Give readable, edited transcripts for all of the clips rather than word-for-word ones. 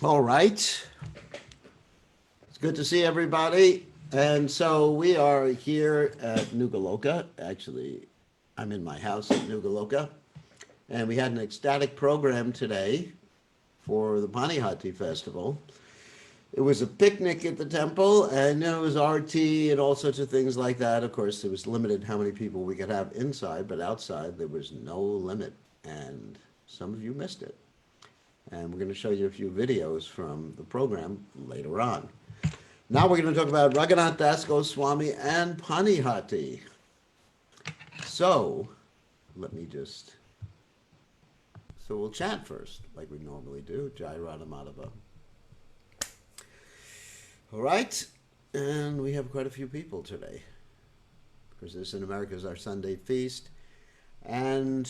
All right. It's good to see everybody. And so we are here at Nugaloka. Actually, I'm in my house at Nugaloka. And we had an ecstatic program today for the Panihati Festival. It was a picnic at the temple, and it was RT and all sorts of things like that. Of course, it was limited how many people we could have inside, but outside there was no limit. And some of you missed it. And we're going to show you a few videos from the program later on. Now we're going to talk about Raghunatha Goswami and Panihati. So, let me just... So we'll chant first, like we normally do. Jai Radha Madhava. All right, and we have quite a few people today. Because this in America is our Sunday feast. And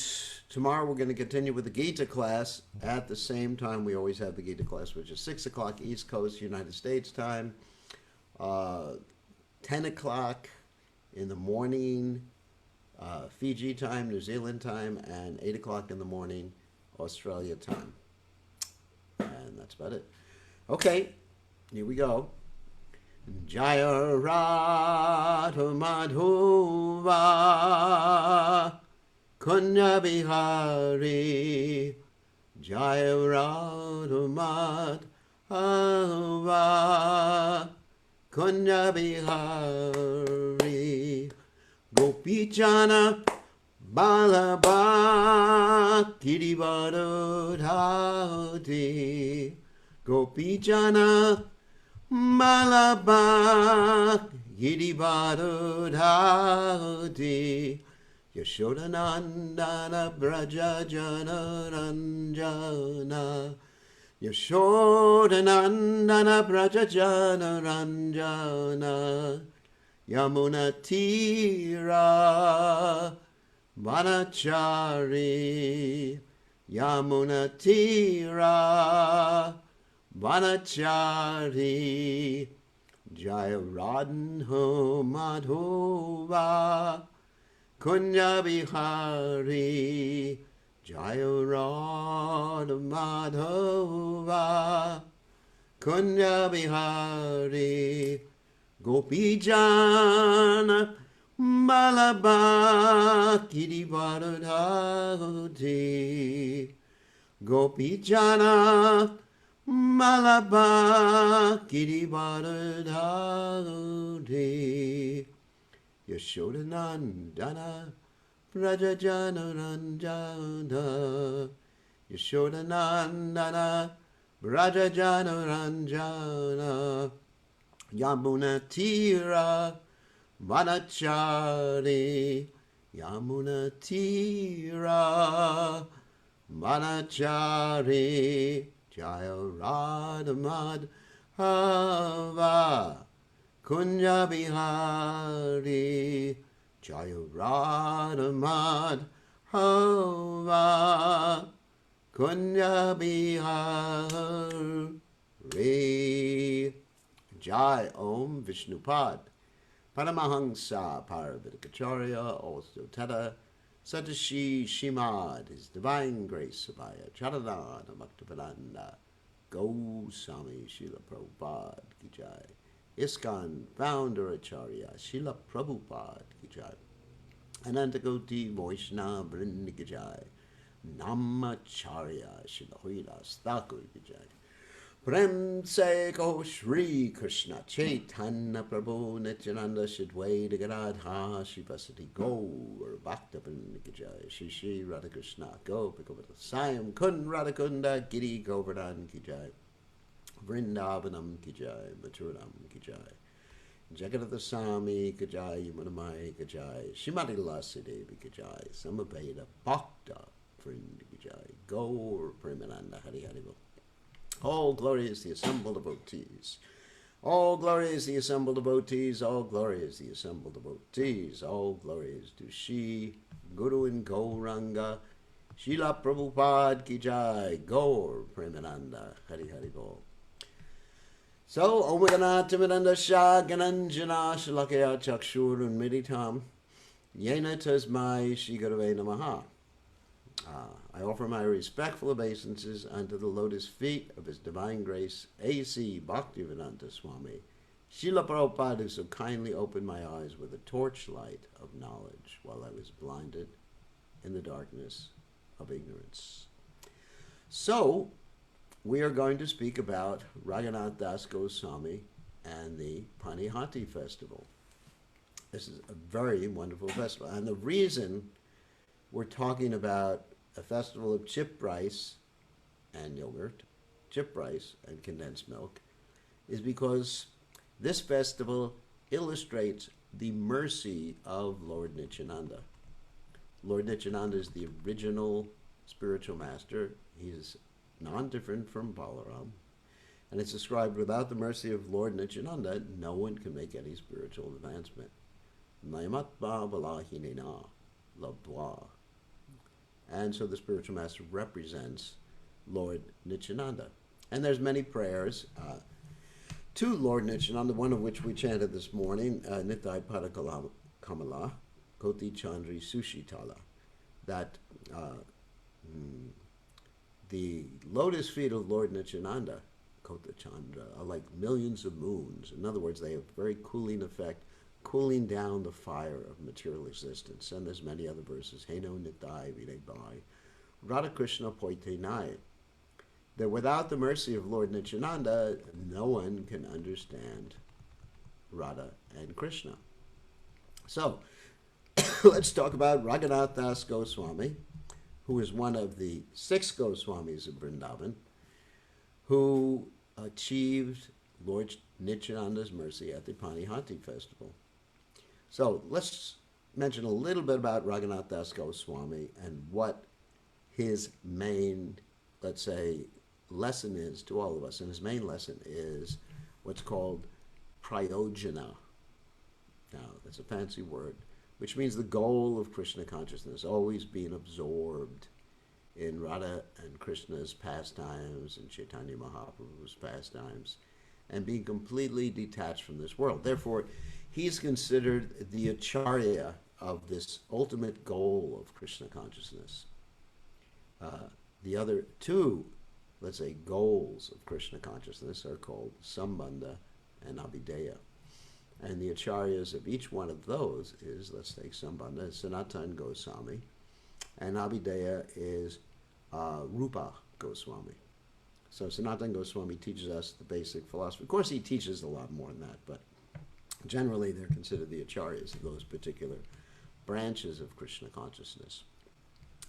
tomorrow we're going to continue with the Gita class at the same time we always have the Gita class, which is 6 o'clock East Coast, United States time, 10 o'clock in the morning, Fiji time, New Zealand time, and 8 o'clock in the morning, Australia time. And that's about it. Okay, here we go. Jaya Radha Madhava Kunya Bihari Jaya Radha Madhava Kunya Bihari Gopichana Balaba Kirivadodhati Gopichana Balaba Kirivadodhati Yashodanandana Braja Jana Ranjana Yashodanandana Braja Jana Ranjana Yamuna Tira Vanachari Yamuna Tira Vanachari Jaya Radha Madhova Kunya Bihari Jaya Radha Madhova Kunya Bihari Gopijana Malaba Kirivadodhati Gopijana Malaba Kirivadodhati Yashodanandana Brajajana Ranjana Yashodanandana Brajajana Ranjana Yamunatira Vanachari Yamunatira Vanachari Jaya Radha Madhava Kunya Bihari Jaya Radha Madhava Kunya Bihari Jai Om Vishnupad Paramahansa Paravatikacharya also Tata Satashi Shimad His Divine Grace Sabaya Charadana Bhaktivedanta Goswami Srila Prabhupada Ki Jai ISKCON Founder Acharya Srila Prabhupada Ki Jai Anantagoti Vaishnava Vrinda Ki Jai Namacharya Srila Haridas Thakur Ki Jai Prem se ko Shri Krishna Chaitanya Prabhu Nityananda Shidwaita Gadadha Shivasati Gaur Bhaktavan Kijai Shri Shri Radha Krishna Gopikavata Sayam Kun Radhakunda Giri Govardhan Kijai Vrindavanam Kijai Maturanam Kijai Jagadata Sami Kijai Yamunamai Kijai Shimati Lasi Devi Kijai Samaveda Bhakta Vrind Kijai Gaur Premananda Hari Hari Bol. All glory is the assembled devotees. All glory is the assembled devotees. All glory is the assembled devotees. All glory is to Shri Guru and Gauranga. Srila Prabhupada Ki Jai. Gaur Premananda Hari Hari Bol. So, Om Ganata Miranda Shah Gananjana Shalakaya Chakshur Unmiritam Yena Tasmai Shri Gurave Namaha. I offer my respectful obeisances unto the lotus feet of His Divine Grace, A.C. Bhaktivedanta Swami, Srila Prabhupada, who so kindly opened my eyes with a torchlight of knowledge while I was blinded in the darkness of ignorance. So, we are going to speak about Raghunatha Goswami and the Panihati festival. This is a very wonderful festival. And the reason we're talking about a festival of chip rice and yogurt, chip rice and condensed milk, is because this festival illustrates the mercy of Lord Nityananda. Lord Nityananda is the original spiritual master. He's non-different from Balaram. And it's described, without the mercy of Lord Nityananda, no one can make any spiritual advancement. Nayamatva valahinena labdwa. And so the spiritual master represents Lord Nityananda. And there's many prayers to Lord Nityananda, one of which we chanted this morning, Nitai Padakala Kamala, Koti Chandri Sushitala, that the lotus feet of Lord Nityananda, Kota Chandra, are like millions of moons. In other words, they have a very cooling effect, cooling down the fire of material existence. And there's many other verses. Heno Nitai Videbai, Radha Krishna Poite Nai. That without the mercy of Lord Nityananda, no one can understand Radha and Krishna. So, let's talk about Raghunatha Goswami, who is one of the 6 Goswamis of Vrindavan, who achieved Lord Nityananda's mercy at the Panihati festival. So let's mention a little bit about Raghunatha Goswami and what his main, let's say, lesson is to all of us. And his main lesson is what's called prayojana. Now, that's a fancy word, which means the goal of Krishna consciousness, always being absorbed in Radha and Krishna's pastimes and Chaitanya Mahaprabhu's pastimes, and being completely detached from this world. Therefore, he's considered the acharya of this ultimate goal of Krishna consciousness. The other 2, let's say, goals of Krishna consciousness are called Sambandha and Abhideya. And the acharyas of each one of those is, let's take Sambandha, Sanatana Goswami, and Abhideya is Rupa Goswami. So Sanatana Goswami teaches us the basic philosophy. Of course, he teaches a lot more than that, but generally they're considered the acharyas of those particular branches of Krishna consciousness.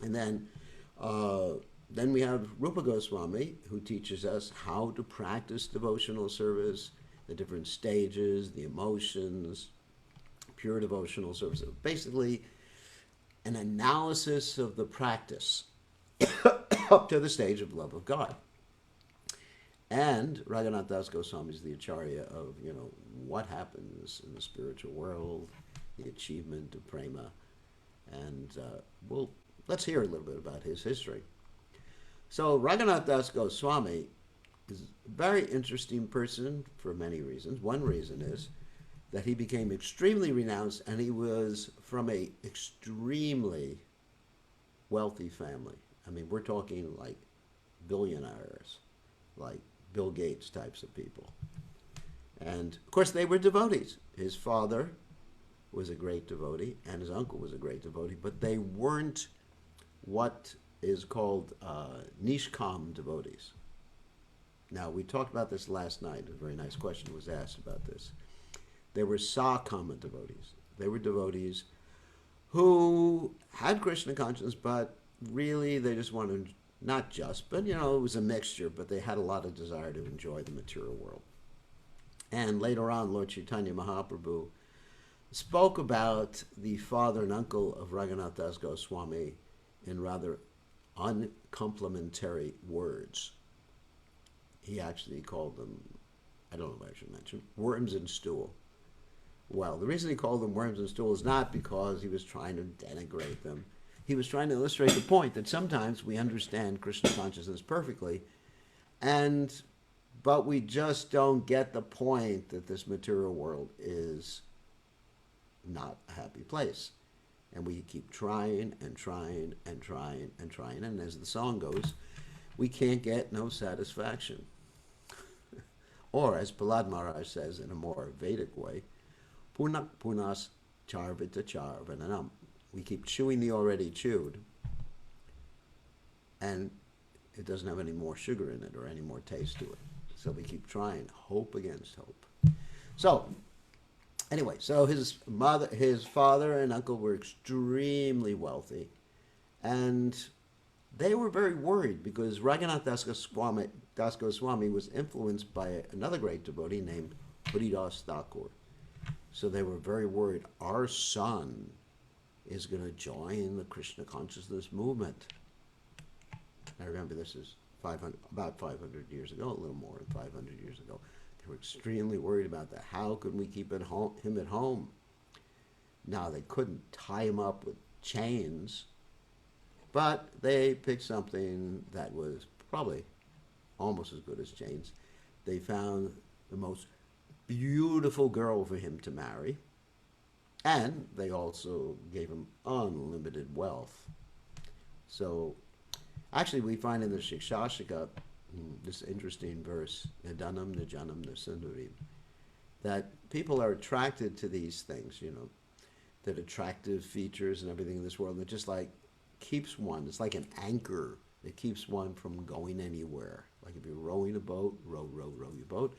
And then we have Rupa Goswami, who teaches us how to practice devotional service, the different stages, the emotions, pure devotional service. Basically, an analysis of the practice up to the stage of love of God. And Raghunatha Goswami is the acharya of, what happens in the spiritual world, the achievement of prema. And let's hear a little bit about his history. So Raghunatha Goswami is a very interesting person for many reasons. One reason is that he became extremely renounced, and he was from a extremely wealthy family. I mean, we're talking like billionaires, like Bill Gates types of people. And of course they were devotees. His father was a great devotee, and his uncle was a great devotee, but they weren't what is called nishkam devotees. Now, we talked about this last night. A very nice question was asked about this. They were sakama devotees. They were devotees who had Krishna consciousness, but really they just wanted, not just, but it was a mixture, but they had a lot of desire to enjoy the material world. And later on, Lord Chaitanya Mahaprabhu spoke about the father and uncle of Raghunatha Goswami in rather uncomplimentary words. He actually called them, I don't know if I should mention, worms and stool. Well, the reason he called them worms and stool is not because he was trying to denigrate them. He was trying to illustrate the point that sometimes we understand Krishna consciousness perfectly, but we just don't get the point that this material world is not a happy place. And we keep trying and trying and trying and trying. And as the song goes, we can't get no satisfaction. Or, as Prahlad Maharaj says in a more Vedic way, Punak punas charvita charvananam. We keep chewing the already chewed, and it doesn't have any more sugar in it or any more taste to it. So we keep trying, hope against hope. So, anyway, so his father and uncle were extremely wealthy, and they were very worried because Raghunatha Das Goswami was influenced by another great devotee named Haridas Thakur. So they were very worried, our son is going to join the Krishna consciousness movement. I remember this is about 500 years ago, a little more than 500 years ago. They were extremely worried about that. How could we keep him at home? Now, they couldn't tie him up with chains, but they picked something that was probably almost as good as chains. They found the most beautiful girl for him to marry, and they also gave him unlimited wealth. So, actually, we find in the Shikshashika this interesting verse, Nidanam Nijanam Nasundarim, that people are attracted to these things, that attractive features and everything in this world. And it just like keeps one, it's like an anchor that keeps one from going anywhere. Like if you're rowing a boat, row your boat,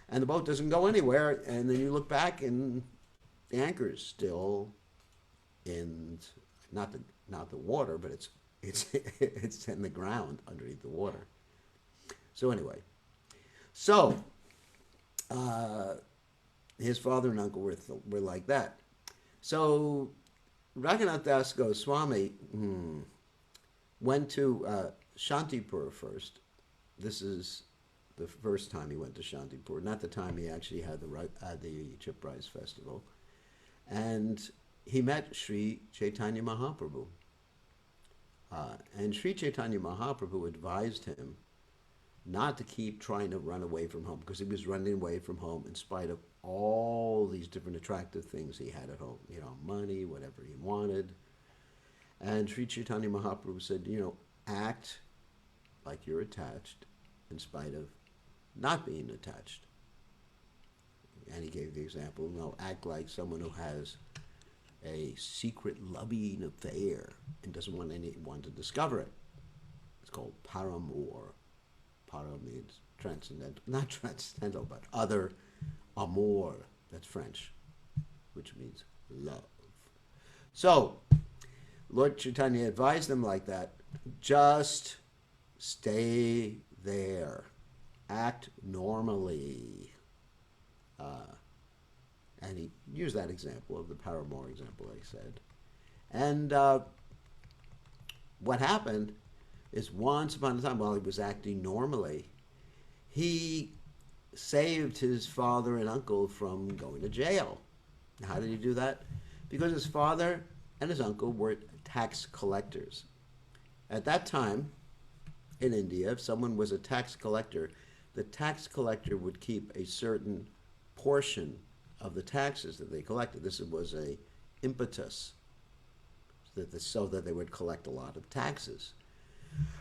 and the boat doesn't go anywhere, and then you look back and the anchor is still in, not the water, but it's in the ground underneath the water. So anyway, his father and uncle were like that. So Raghunatha Das Goswami went to Shantipur first. This is the first time he went to Shantipur, not the time he actually had the Chip Rice Festival. And he met Sri Chaitanya Mahaprabhu. And Sri Chaitanya Mahaprabhu advised him not to keep trying to run away from home, because he was running away from home in spite of all these different attractive things he had at home, money, whatever he wanted. And Sri Chaitanya Mahaprabhu said, act like you're attached in spite of not being attached. And he gave the example, act like someone who has a secret loving affair and doesn't want anyone to discover it. It's called paramour. Para means transcendental, not transcendental, but other. Amour, that's French, which means love. So, Lord Chaitanya advised them like that, just stay there, act normally. And he used that example of the paramour example I said. And what happened is once upon a time, while he was acting normally, he saved his father and uncle from going to jail. How did he do that? Because his father and his uncle were tax collectors. At that time, in India, if someone was a tax collector, the tax collector would keep a certain portion of the taxes that they collected. This was a impetus so that they would collect a lot of taxes.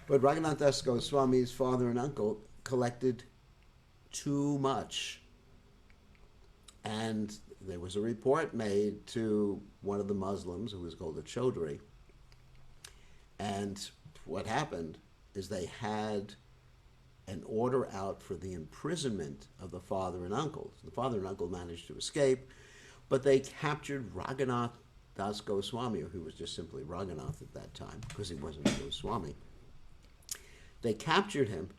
But Raghunatha Das Goswami's father and uncle collected too much. And there was a report made to one of the Muslims who was called a Chaudhry. And what happened is they had an order out for the imprisonment of the father and uncle. The father and uncle managed to escape, but they captured Raghunatha Das Goswami, who was just simply Raghunath at that time, because he wasn't a Goswami. They captured him,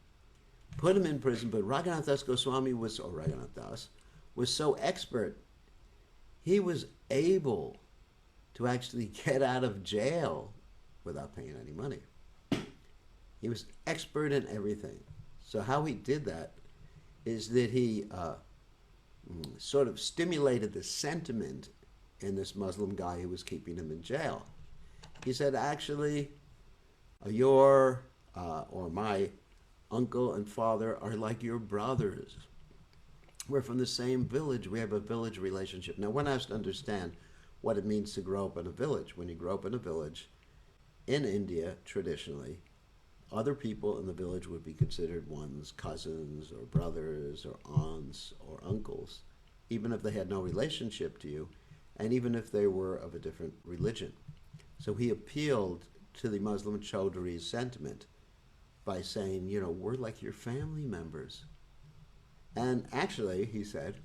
put him in prison, but Raghunatha Das Goswami was so expert, he was able to actually get out of jail without paying any money. He was expert in everything. So how he did that is that he sort of stimulated the sentiment in this Muslim guy who was keeping him in jail. He said, actually, your or my uncle and father are like your brothers. We're from the same village. We have a village relationship. Now, one has to understand what it means to grow up in a village. When you grow up in a village, in India, traditionally, other people in the village would be considered one's cousins or brothers or aunts or uncles, even if they had no relationship to you, and even if they were of a different religion. So he appealed to the Muslim Chaudhry's sentiment by saying, you know, we're like your family members. And actually, he said,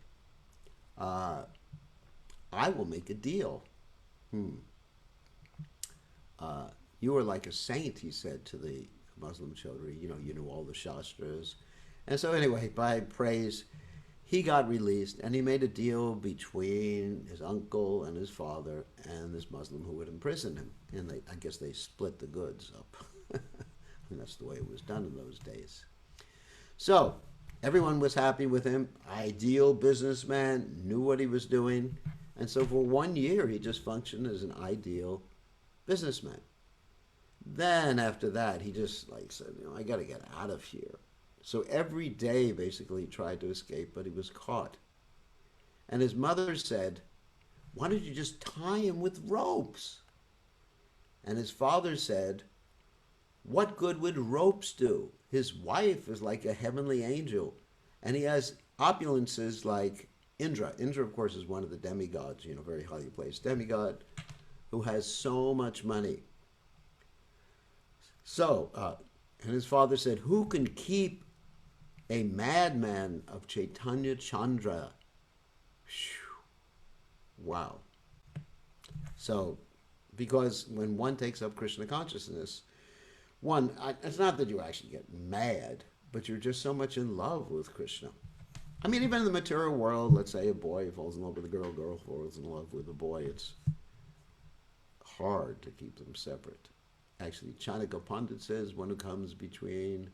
I will make a deal. You are like a saint, he said to the Muslim Chaudhry. You knew all the Shastras. And so anyway, by praise, he got released, and he made a deal between his uncle and his father and this Muslim who had imprisoned him. And I guess they split the goods up. And that's the way it was done in those days. So everyone was happy with him. Ideal businessman, knew what he was doing. And so for 1 year, he just functioned as an ideal businessman. Then after that, he just said, I got to get out of here. So every day, basically, he tried to escape, but he was caught. And his mother said, why don't you just tie him with ropes? And his father said, what good would ropes do? His wife is like a heavenly angel, and he has opulences like Indra. Indra, of course, is one of the demigods, very highly placed demigod, who has so much money. So, and his father said, who can keep a madman of Chaitanya Chandra? Wow. So, because when one takes up Krishna consciousness, it's not that you actually get mad, but you're just so much in love with Krishna. I mean, even in the material world, let's say a boy falls in love with a girl, girl falls in love with a boy, it's hard to keep them separate. Actually, Chanakya Pandit says one who comes between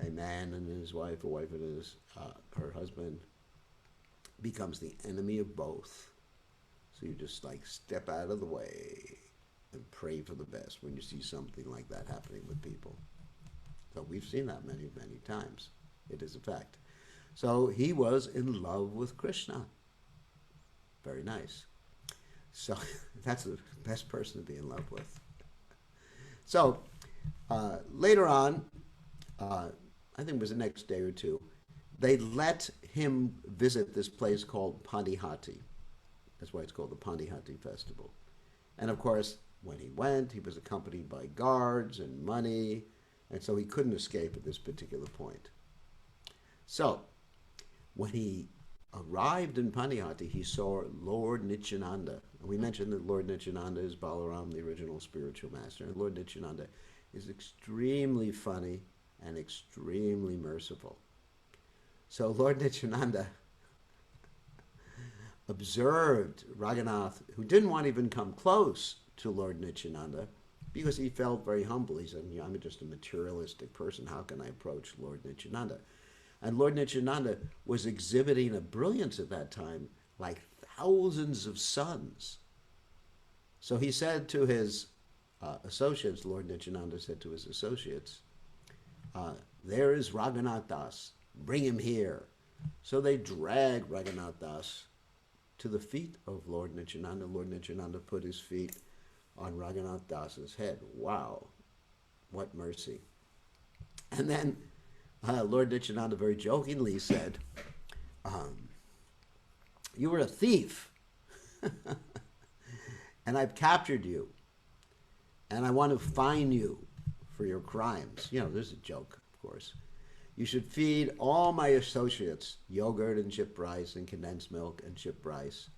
a man and his wife, a wife and her husband, becomes the enemy of both. So you just step out of the way and pray for the best when you see something like that happening with people. So we've seen that many, many times. It is a fact. So he was in love with Krishna. Very nice. So that's the best person to be in love with. So later on, I think it was the next day or two, they let him visit this place called Panihati. That's why it's called the Panihati Festival. And of course, when he went, he was accompanied by guards and money, and so he couldn't escape at this particular point. So, when he arrived in Panihati, he saw Lord Nityananda. And we mentioned that Lord Nityananda is Balaram, the original spiritual master. And Lord Nityananda is extremely funny and extremely merciful. So Lord Nityananda observed Raghunatha, who didn't want to even come close to Lord Nityananda because he felt very humble. He said, I'm just a materialistic person. How can I approach Lord Nityananda? And Lord Nityananda was exhibiting a brilliance at that time like thousands of suns. So he said to his associates, Lord Nityananda said to his associates, there is Raghunath Das, bring him here. So they dragged Raghunath Das to the feet of Lord Nityananda. Lord Nityananda put his feet on Raghunath Das's head. Wow, what mercy. And then Lord Nityananda very jokingly said, you were a thief, and I've captured you, and I want to fine you for your crimes. There's a joke, of course. You should feed all my associates yogurt and chipped rice and condensed milk and chipped rice.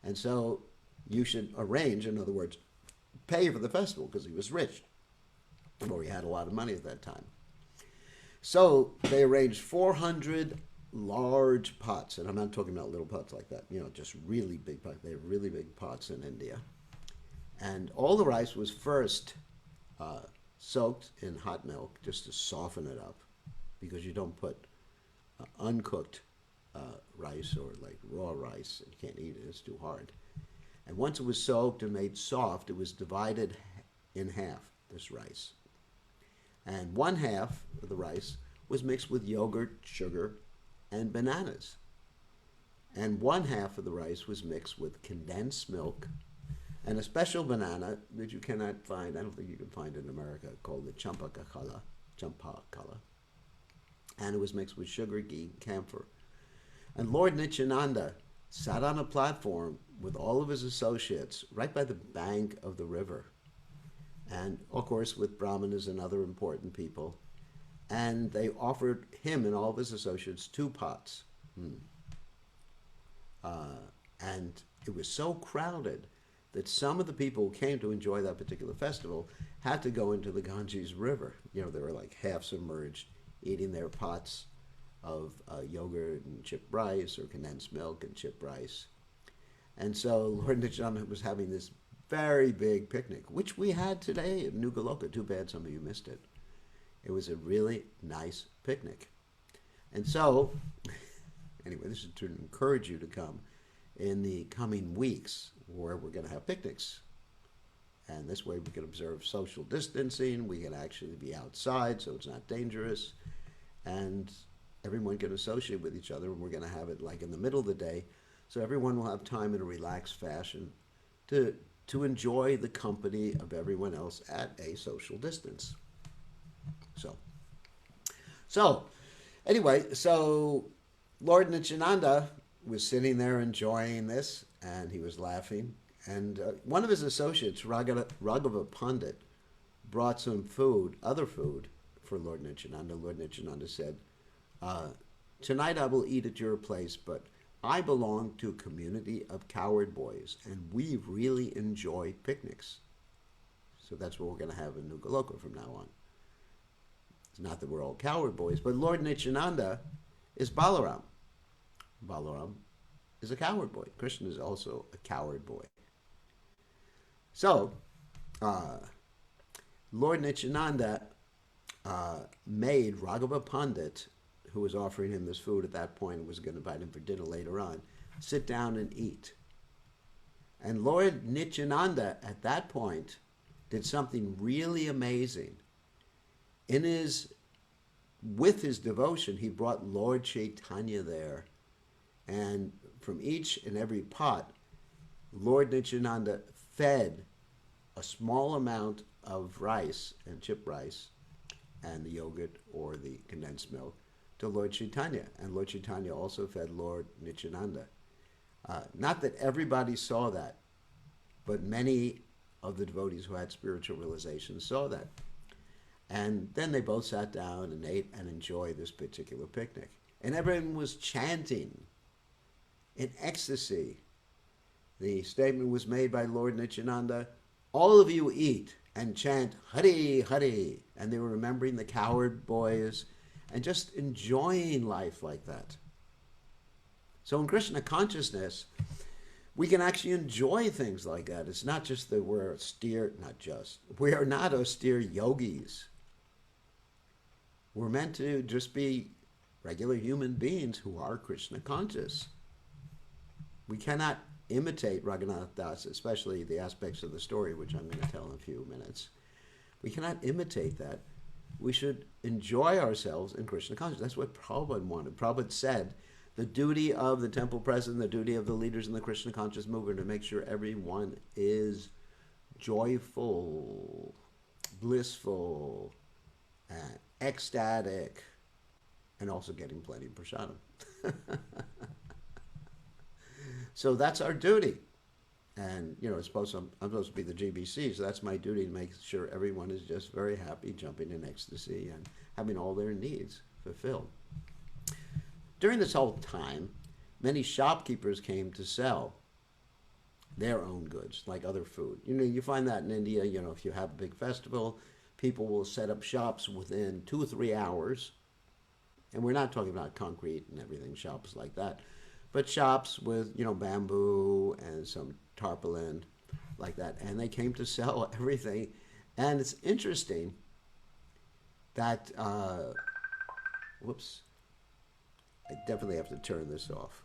And so you should arrange, in other words, pay for the festival, because he was rich, or he had a lot of money at that time. So they arranged 400 large pots, and I'm not talking about little pots like that, just really big pots. They have really big pots in India. And all the rice was first soaked in hot milk just to soften it up, because you don't put uncooked rice or raw rice. You can't eat it, it's too hard. And once it was soaked and made soft, it was divided in half, this rice. And one half of the rice was mixed with yogurt, sugar, and bananas. And one half of the rice was mixed with condensed milk and a special banana that you cannot find, I don't think you can find in America, called the champakala, and it was mixed with sugar, ghee, camphor. And Lord Nityananda sat on a platform with all of his associates right by the bank of the river, and of course with brahmanas and other important people, and they offered him and all of his associates 2 pots. And it was so crowded that some of the people who came to enjoy that particular festival had to go into the Ganges River. You know, they were like half submerged, eating their pots of yogurt and chipped rice, or condensed milk and chipped rice. And so Lord Nityananda was having this very big picnic, which we had today at New Goloka. Too bad some of you missed it. It was a really nice picnic. And so, anyway, this is to encourage you to come in the coming weeks, where we're going to have picnics. And this way we can observe social distancing, we can actually be outside so it's not dangerous, and everyone can associate with each other, and we're going to have it like in the middle of the day, so everyone will have time in a relaxed fashion to enjoy the company of everyone else at a social distance. So anyway, so Lord Nityananda was sitting there enjoying this, and he was laughing. And one of his associates, Raghava Pandit, brought some food, other food, for Lord Nityananda. Lord Nityananda said, tonight I will eat at your place, but I belong to a community of coward boys, and we really enjoy picnics. So that's what we're going to have in New Goloka from now on. It's not that we're all coward boys, but Lord Nityananda is Balaram. Balaram is a coward boy. Krishna is also a coward boy. So, Lord Nityananda made Raghava Pandit, who was offering him this food at that point and was going to invite him for dinner later on, sit down and eat. And Lord Nityananda at that point did something really amazing. With his devotion, he brought Lord Chaitanya there. And from each and every pot, Lord Nityananda fed a small amount of rice and chipped rice and the yogurt or the condensed milk to Lord Chaitanya. And Lord Chaitanya also fed Lord Nityananda. Not that everybody saw that, but many of the devotees who had spiritual realization saw that. And then they both sat down and ate and enjoyed this particular picnic. And everyone was chanting in ecstasy. The statement was made by Lord Nityananda, all of you eat and chant Hari Hari. And they were remembering the coward boys and just enjoying life like that. So in Krishna consciousness, we can actually enjoy things like that. It's not just that we're austere, we are not austere yogis. We're meant to just be regular human beings who are Krishna conscious. We cannot imitate Raghunath Das, especially the aspects of the story, which I'm going to tell in a few minutes. We cannot imitate that. We should enjoy ourselves in Krishna consciousness. That's what Prabhupada wanted. Prabhupada said, the duty of the temple president, the duty of the leaders in the Krishna conscious movement, to make sure everyone is joyful, blissful, and ecstatic, and also getting plenty of prasadam. So that's our duty. And, you know, I'm supposed to be the GBC, so that's my duty, to make sure everyone is just very happy, jumping in ecstasy, and having all their needs fulfilled. During this whole time, many shopkeepers came to sell their own goods, like other food. You know, you find that in India, you know, if you have a big festival, people will set up shops within 2 or 3 hours. And we're not talking about concrete and everything, shops like that, but shops with, you know, bamboo and some tarpaulin like that. And they came to sell everything. And it's interesting that, whoops, I definitely have to turn this off.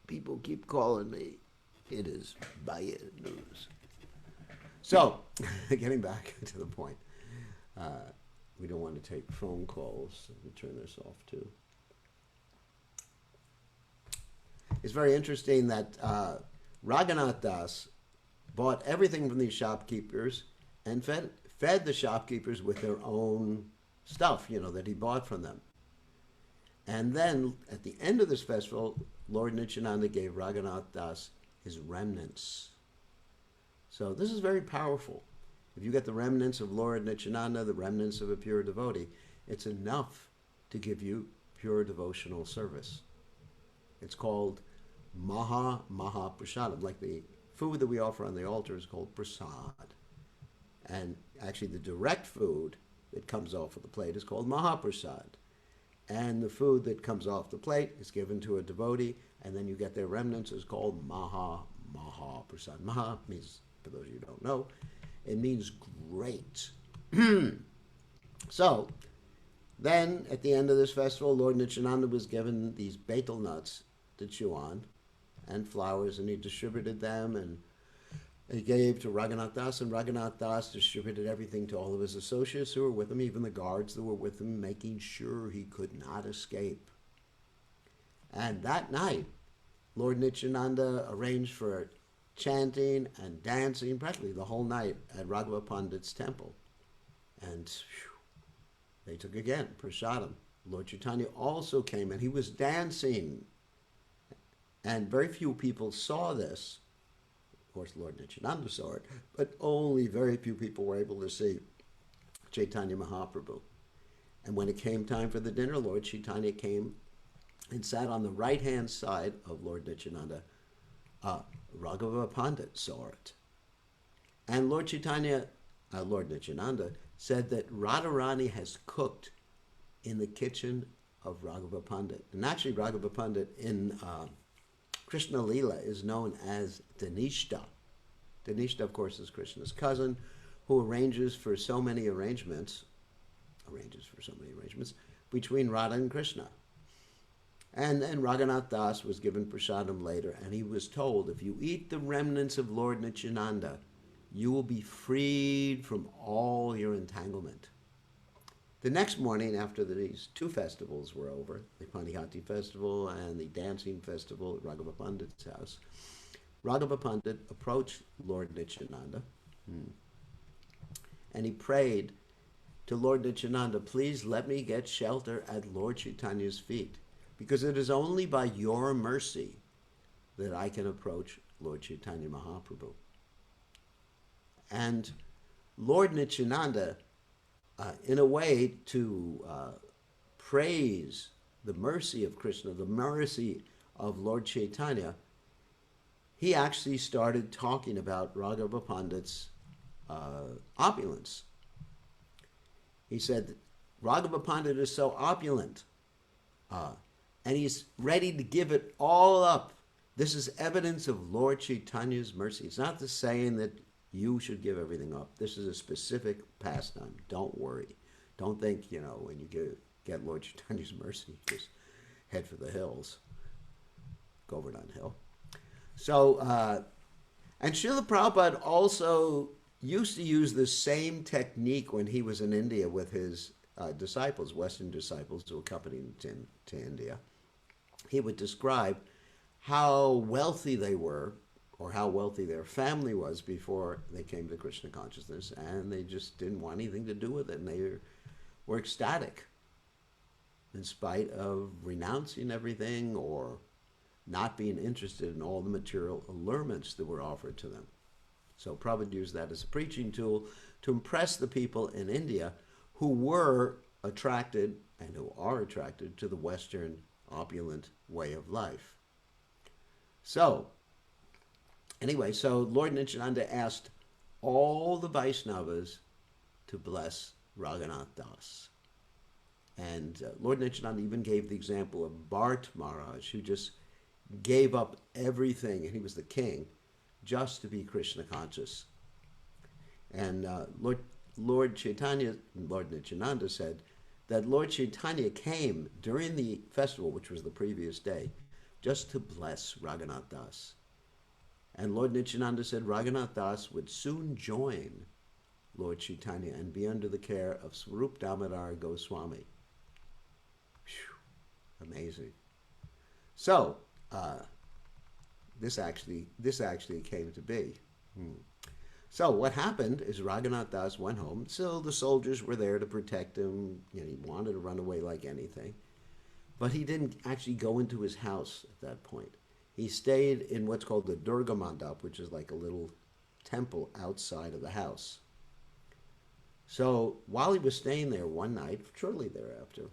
People keep calling me. It is bad news. So, getting back to the point. We don't want to take phone calls. Let me turn this off too. It's very interesting that Raghunatha Das bought everything from these shopkeepers and fed the shopkeepers with their own stuff, that he bought from them. And then at the end of this festival, Lord Nityananda gave Raghunatha Das his remnants. So this is very powerful. If you get the remnants of Lord Nityananda, the remnants of a pure devotee, it's enough to give you pure devotional service. It's called Maha Prasadam, like the food that we offer on the altar is called prasad. And actually the direct food that comes off of the plate is called Mahaprasad. And the food that comes off the plate is given to a devotee, and then you get their remnants, is called Maha Prasad. Maha means, for those of you who don't know, it means great. So, then at the end of this festival, Lord Nityananda was given these betel nuts to chew on and flowers, and he distributed them, and he gave to Raghunatha Das, and Raghunatha Das distributed everything to all of his associates who were with him, even the guards that were with him, making sure he could not escape. And that night, Lord Nityananda arranged for chanting and dancing practically the whole night at Raghava Pandit's temple. And they took again, prasadam. Lord Chaitanya also came, and he was dancing. And very few people saw this. Of course, Lord Nityananda saw it, but only very few people were able to see Chaitanya Mahaprabhu. And when it came time for the dinner, Lord Chaitanya came and sat on the right-hand side of Lord Nityananda. Raghava Pandit saw it. And Lord Nityananda said that Radharani has cooked in the kitchen of Raghava Pandit. And actually, Raghava Pandit in Krishna Leela is known as Dhanishta. Dhanishta, of course, is Krishna's cousin, who arranges for so many arrangements between Radha and Krishna. And then Raghunatha Das was given prasadam later, and he was told, if you eat the remnants of Lord Nityananda, you will be freed from all your entanglement. The next morning, after these two festivals were over, the Panihati festival and the dancing festival at Raghava Pandit's house, Raghava Pandit approached Lord Nityananda, and he prayed to Lord Nityananda, please let me get shelter at Lord Chaitanya's feet, because it is only by your mercy that I can approach Lord Chaitanya Mahaprabhu. And Lord Nityananda, in a way to praise the mercy of Krishna, the mercy of Lord Chaitanya, he actually started talking about Raghava Pandit's opulence. He said, Raghava Pandit is so opulent, and he's ready to give it all up. This is evidence of Lord Chaitanya's mercy. It's not the saying that you should give everything up. This is a specific pastime. Don't worry. Don't think, when you get Lord Chaitanya's mercy, just head for the hills. Govardhan Hill. So, and Srila Prabhupada also used to use the same technique when he was in India with his disciples, Western disciples who accompanied him to India. He would describe how wealthy they were, or how wealthy their family was before they came to Krishna consciousness, and they just didn't want anything to do with it, and they were ecstatic in spite of renouncing everything or not being interested in all the material allurements that were offered to them. So Prabhupada used that as a preaching tool to impress the people in India who were attracted and who are attracted to the Western opulent way of life. So, anyway, so Lord Nityananda asked all the Vaishnavas to bless Raghunatha Das. And Lord Nityananda even gave the example of Bharat Maharaj, who just gave up everything, and he was the king, just to be Krishna conscious. And Lord Nityananda said that Lord Chaitanya came during the festival, which was the previous day, just to bless Raghunatha Das. And Lord Nityananda said Raghunatha Das would soon join Lord Chaitanya and be under the care of Swarup Damodar Goswami. Whew, amazing. So, this actually came to be. So what happened is Raghunath Das went home. So the soldiers were there to protect him. You know, he wanted to run away like anything. But he didn't actually go into his house at that point. He stayed in what's called the Durga Mandap, which is like a little temple outside of the house. So while he was staying there one night, shortly thereafter,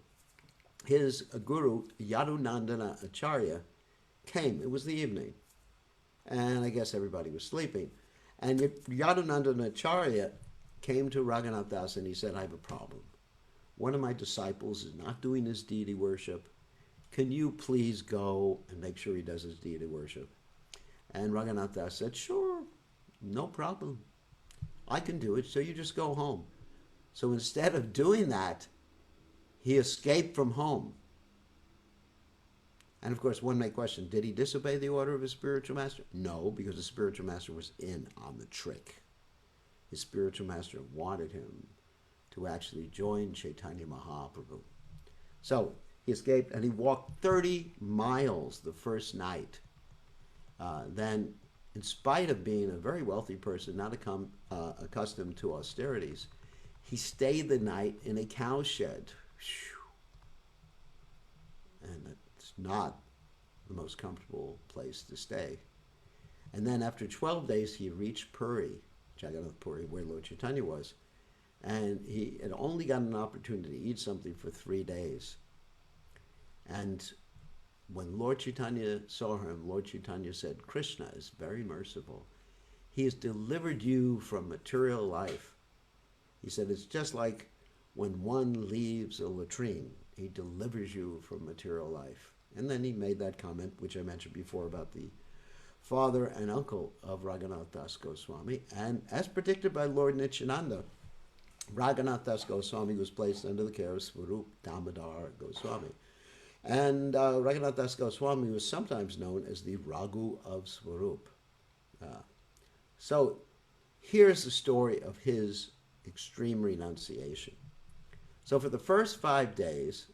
his guru, Yadunandana Acharya, came. It was the evening. And I guess everybody was sleeping. And Yadunandana Acharya came to Raghunath Das and he said, I have a problem. One of my disciples is not doing his deity worship. Can you please go and make sure he does his deity worship? And Raghunath Das said, sure, no problem. I can do it, so you just go home. So instead of doing that, he escaped from home. And of course, one may question, did he disobey the order of his spiritual master? No, because the spiritual master was in on the trick. His spiritual master wanted him to actually join Chaitanya Mahaprabhu. So he escaped and he walked 30 miles the first night. Then, in spite of being a very wealthy person, not accustomed to austerities, he stayed the night in a cow shed. And it's not the most comfortable place to stay. And then after 12 days, he reached Puri, Jagannath Puri, where Lord Chaitanya was. And he had only gotten an opportunity to eat something for 3 days. And when Lord Chaitanya saw him, Lord Chaitanya said, Krishna is very merciful. He has delivered you from material life. He said, it's just like when one leaves a latrine, he delivers you from material life. And then he made that comment, which I mentioned before, about the father and uncle of Raghunath Das Goswami. And as predicted by Lord Nityananda, Raghunath Das Goswami was placed under the care of Swarup Damodar Goswami. And Raghunath Das Goswami was sometimes known as the Raghu of Swarup. So here's the story of his extreme renunciation. So for the first 5 days,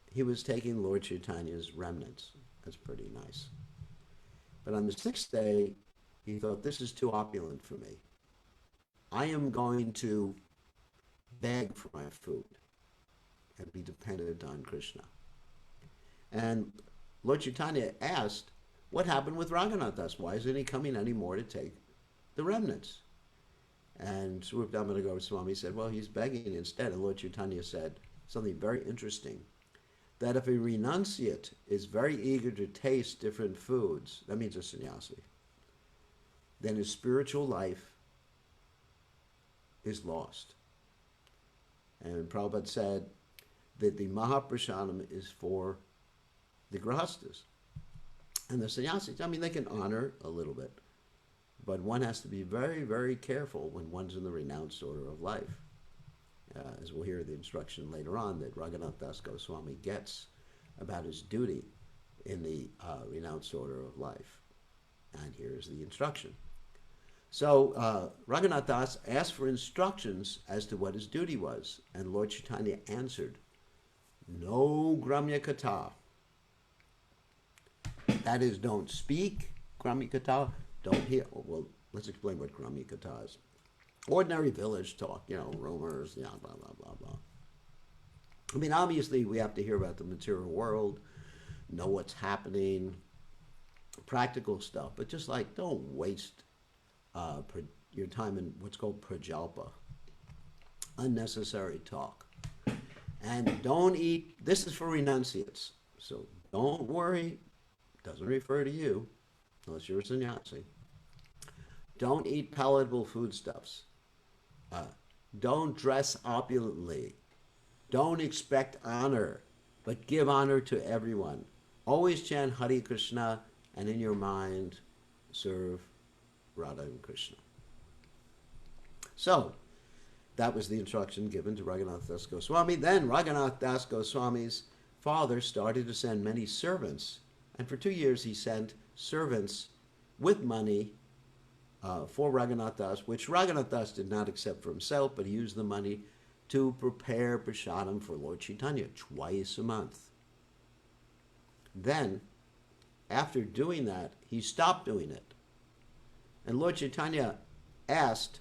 he was taking Lord Chaitanya's remnants. That's pretty nice. But on the 6th day, he thought, this is too opulent for me. I am going to beg for my food and be dependent on Krishna. And Lord Chaitanya asked, what happened with Raghunath Das? Why isn't he coming anymore to take the remnants? And Swarup Damodar Goswami said, well, he's begging instead. And Lord Chaitanya said something very interesting, that if a renunciate is very eager to taste different foods, that means a sannyasi, then his spiritual life is lost. And Prabhupada said that the Mahaprasadam is for the grihastas. And the sannyasis, I mean, they can honor a little bit, but one has to be very, very careful when one's in the renounced order of life. As we'll hear the instruction later on that Raghunath Das Goswami gets about his duty in the renounced order of life. And here's the instruction. So Raghunath Das asked for instructions as to what his duty was, and Lord Chaitanya answered, no Gramya Katha. That is, don't speak Gramya Katha, don't hear. Well, let's explain what Gramya Katha is. Ordinary village talk, you know, rumors, yeah, blah, blah, blah, blah. I mean, obviously, we have to hear about the material world, know what's happening, practical stuff, but just like, don't waste your time in what's called prajalpa, unnecessary talk. And don't eat, this is for renunciates, so don't worry, doesn't refer to you, unless you're a sannyasi. Don't eat palatable foodstuffs. Don't dress opulently. Don't expect honor, but give honor to everyone. Always chant Hare Krishna, and in your mind, serve Radha and Krishna. So, that was the instruction given to Raghunath Das Goswami. Then Raghunath Das Goswami's father started to send many servants, and for 2 years he sent servants with money for Raghunath Das, which Raghunath Das did not accept for himself, but he used the money to prepare prasadam for Lord Chaitanya twice a month. Then, after doing that, he stopped doing it. And Lord Chaitanya asked,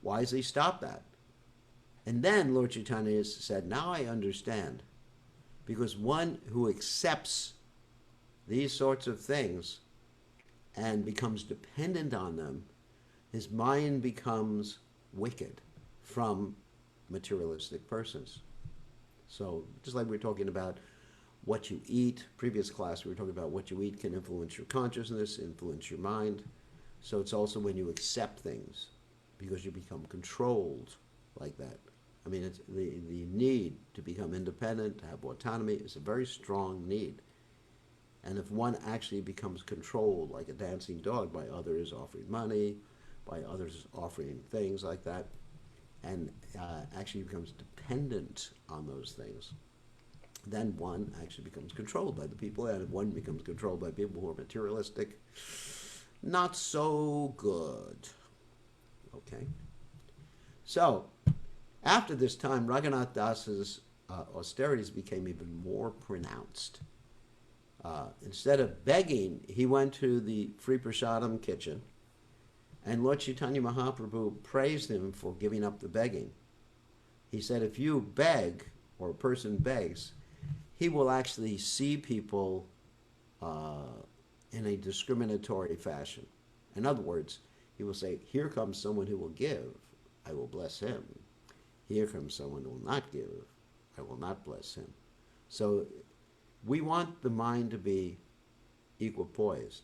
why does he stop that? And then Lord Chaitanya said, now I understand. Because one who accepts these sorts of things and becomes dependent on them, his mind becomes wicked from materialistic persons. So just like we were talking about what you eat, previous class we were talking about what you eat can influence your consciousness, influence your mind. So it's also when you accept things, because you become controlled like that. I mean, it's the need to become independent, to have autonomy, is a very strong need. And if one actually becomes controlled like a dancing dog by others offering money, by others offering things like that, and actually becomes dependent on those things, then one actually becomes controlled by the people. And if one becomes controlled by people who are materialistic, not so good. Okay? So, after this time, Raghunath Das's austerities became even more pronounced. Instead of begging, he went to the Free Prasadam kitchen, and Lord Chaitanya Mahaprabhu praised him for giving up the begging. He said, if you beg, or a person begs, he will actually see people in a discriminatory fashion. In other words, he will say, here comes someone who will give, I will bless him. Here comes someone who will not give, I will not bless him. So we want the mind to be equipoised.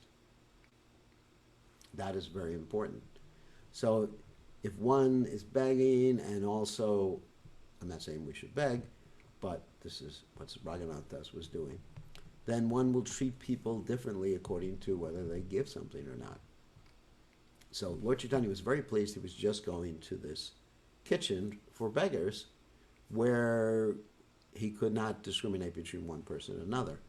That is very important. So if one is begging, and also, I'm not saying we should beg, but this is what Raghunath Das was doing, then one will treat people differently according to whether they give something or not. So Lord Chaitanya was very pleased. He was just going to this kitchen for beggars where he could not discriminate between one person and another.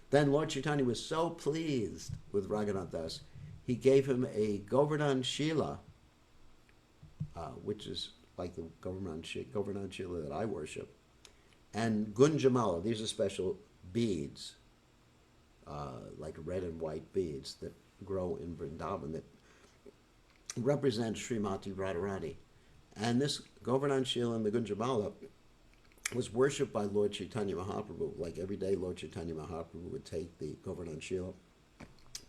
Then Lord Chaitanya was so pleased with Raghunath Das, he gave him a Govardhan Shila, which is like the Govardhan Shila that I worship, and Gunjamala. These are special beads, like red and white beads that grow in Vrindavan that represent Srimati Radharani. And this Govardhan Shila and the Gunjamala was worshipped by Lord Chaitanya Mahaprabhu. Like every day, Lord Chaitanya Mahaprabhu would take the Govardhan Shila,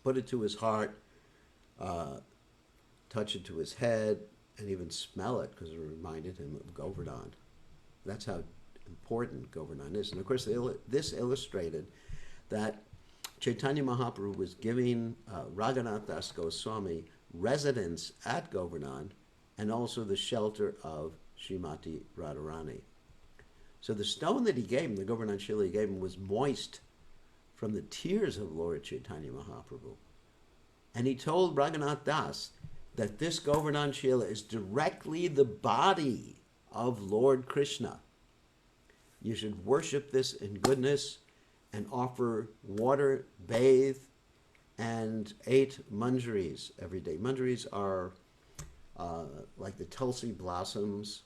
put it to his heart, touch it to his head, and even smell it because it reminded him of Govardhan. That's how important Govardhan is. And of course, this illustrated that Chaitanya Mahaprabhu was giving Raghunatha Goswami residence at Govardhan and also the shelter of Srimati Radharani. So the stone that he gave him, the Govardhan Shila he gave him, was moist from the tears of Lord Chaitanya Mahaprabhu. And he told Raghunath Das that this Govardhan Shila is directly the body of Lord Krishna. You should worship this in goodness and offer water, bathe, and 8 manjaris every day. Manjaris are like the tulsi blossoms.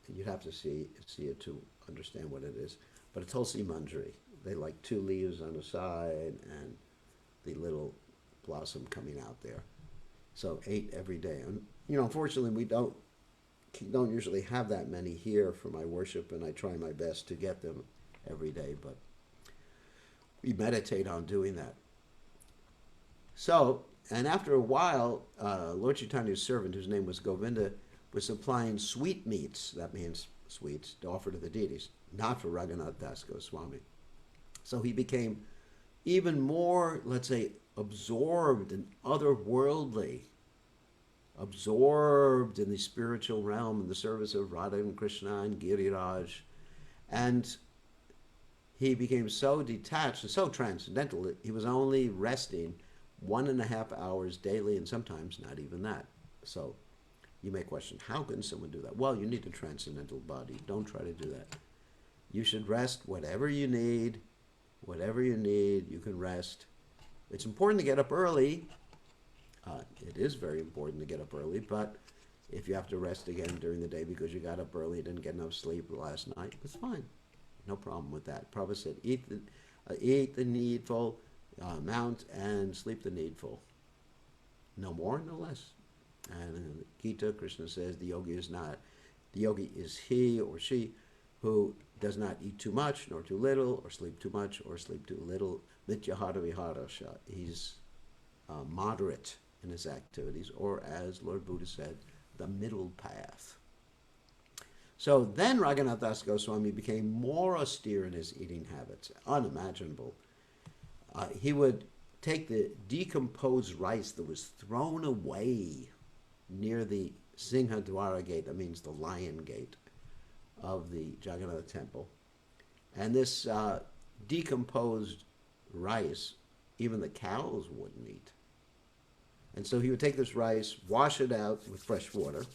You'd have to see it to understand what it is. But a tulsi manjari, they like 2 leaves on the side and the little blossom coming out there. So 8 every day. And unfortunately, we don't usually have that many here for my worship, and I try my best to get them every day, but we meditate on doing that. So, and after a while, Lord Chaitanya's servant, whose name was Govinda, was supplying sweetmeats, that means sweets, to offer to the deities, not for Raghunath Das Goswami. So he became even more, let's say, absorbed and otherworldly, absorbed in the spiritual realm in the service of Radha and Krishna and Giriraj. And he became so detached and so transcendental that he was only resting 1.5 hours daily, and sometimes not even that. So you may question, how can someone do that? Well, you need a transcendental body. Don't try to do that. You should rest whatever you need. Whatever you need, you can rest. It's important to get up early. It is very important to get up early, but if you have to rest again during the day because you got up early and didn't get enough sleep last night, that's fine. No problem with that. Prabhupada said, eat the needful, mount and sleep the needful. No more, no less. And in Gita, Krishna says the yogi is he or she who does not eat too much nor too little, or sleep too much or sleep too little. Mityahara viharasha. He's moderate in his activities, or as Lord Buddha said, the middle path. So then Raghunatha Goswami became more austere in his eating habits, unimaginable. He would take the decomposed rice that was thrown away near the Singhadwara gate, that means the lion gate of the Jagannath temple. And this decomposed rice, even the cows wouldn't eat. And so he would take this rice, wash it out with fresh water,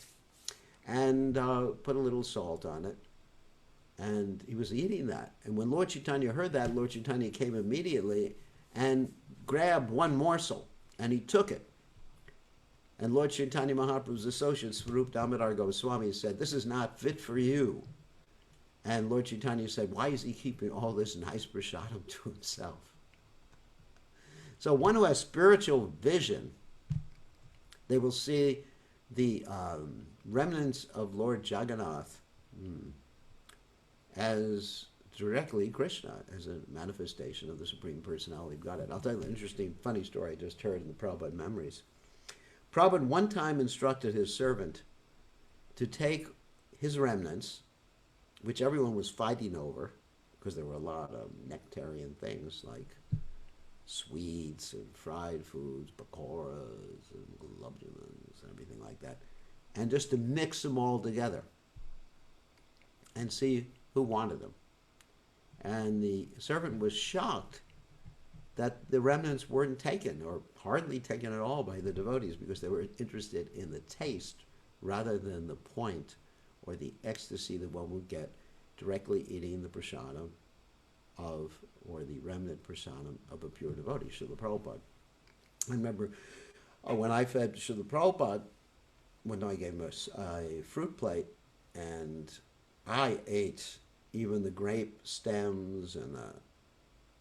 and put a little salt on it. And he was eating that. And when Lord Chaitanya heard that, Lord Chaitanya came immediately and grabbed one morsel, and he took it. And Lord Chaitanya Mahaprabhu's associate, Swarup Damodar Goswami, said, "This is not fit for you." And Lord Chaitanya said, "Why is he keeping all this nice prasadam to himself?" So one who has spiritual vision, they will see the remnants of Lord Jagannath as directly Krishna, as a manifestation of the Supreme Personality of Godhead. I'll tell you an interesting, funny story I just heard in the Prabhupada Memories. Prabhupada one time instructed his servant to take his remnants, which everyone was fighting over, because there were a lot of nectarian things like sweets and fried foods, pakoras and gulab jamuns and everything like that, and just to mix them all together and see who wanted them. And the servant was shocked that the remnants weren't taken, or hardly taken at all, by the devotees, because they were interested in the taste rather than the point or the ecstasy that one would get directly eating the prasadam of, or the remnant prasadam of a pure devotee, Srila Prabhupada. I remember when I fed Srila Prabhupada, when I gave him a fruit plate, and I ate even the grape stems and the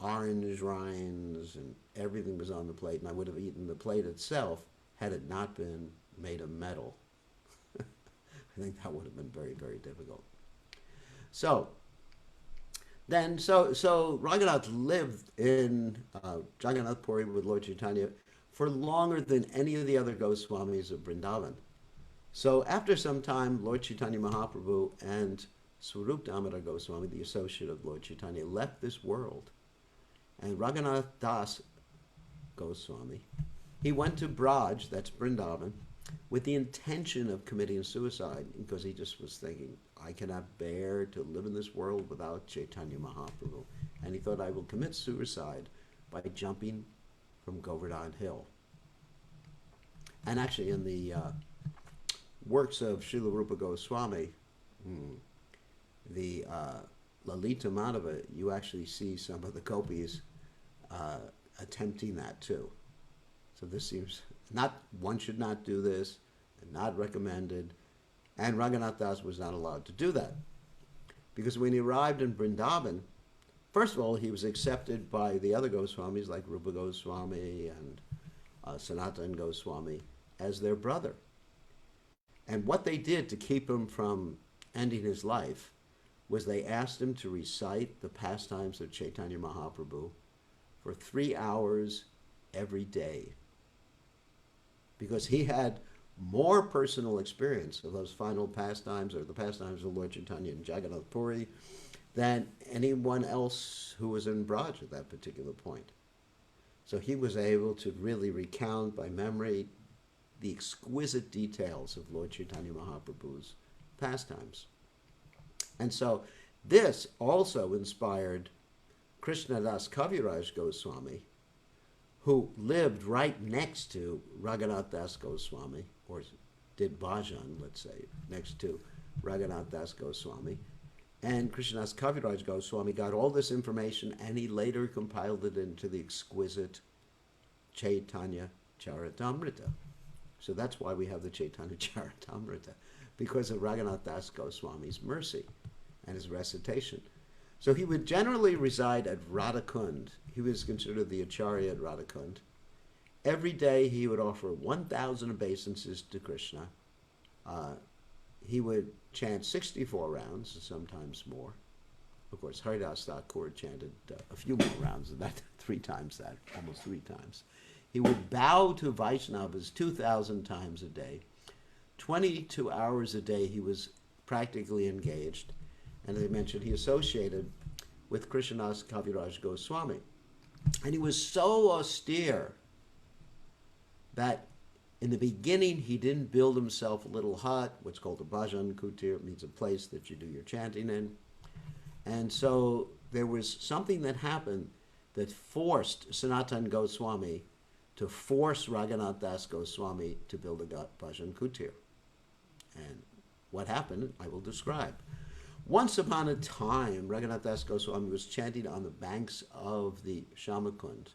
orange rinds, and everything was on the plate, and I would have eaten the plate itself had it not been made of metal. I think that would have been very, very difficult. So Raghunath lived in Jagannath Puri with Lord Chaitanya for longer than any of the other Goswamis of Vrindavan. So after some time, Lord Chaitanya Mahaprabhu and Swarup Damodar Goswami, the associate of Lord Chaitanya, left this world. And Raghunath Das Goswami, he went to Braj, that's Vrindavan, with the intention of committing suicide, because he just was thinking, I cannot bear to live in this world without Chaitanya Mahaprabhu. And he thought, I will commit suicide by jumping from Govardhan Hill. And actually in the works of Srila Rupa Goswami, the Lalita Madhava, you actually see some of the gopis attempting that too. So this seems not, one should not do this, and not recommended. And Raghunath Das was not allowed to do that. Because when he arrived in Vrindavan, first of all, he was accepted by the other Goswamis like Rupa Goswami and Sanatana Goswami as their brother. And what they did to keep him from ending his life was they asked him to recite the pastimes of Chaitanya Mahaprabhu for 3 hours every day, because he had more personal experience of those final pastimes, or the pastimes of Lord Chaitanya in Jagannath Puri, than anyone else who was in Braj at that particular point. So he was able to really recount by memory the exquisite details of Lord Chaitanya Mahaprabhu's pastimes. And so this also inspired Krishnadas Kaviraj Goswami, who lived right next to Raghunath Das Goswami, or did bhajan, let's say, next to Raghunath Das Goswami. And Krishnadas Kaviraj Goswami got all this information, and he later compiled it into the exquisite Chaitanya Charitamrita. So that's why we have the Chaitanya Charitamrita, because of Raghunath Das Goswami's mercy and his recitation. So he would generally reside at Radhakund. He was considered the Acharya at Radhakund. Every day he would offer 1,000 obeisances to Krishna. He would chant 64 rounds, sometimes more. Of course, Haridas Thakur chanted a few more rounds than that, 3 times that, almost 3 times. He would bow to Vaishnavas 2,000 times a day. 22 hours a day he was practically engaged. And as I mentioned, he associated with Krishnadas Kaviraj Goswami. And he was so austere that in the beginning he didn't build himself a little hut, what's called a bhajan kutir. It means a place that you do your chanting in. And so there was something that happened that forced Sanatana Goswami to force Raghunath Das Goswami to build a bhajan kutir. And what happened, I will describe. Once upon a time, Raghunath Das Goswami was chanting on the banks of the Shamakund,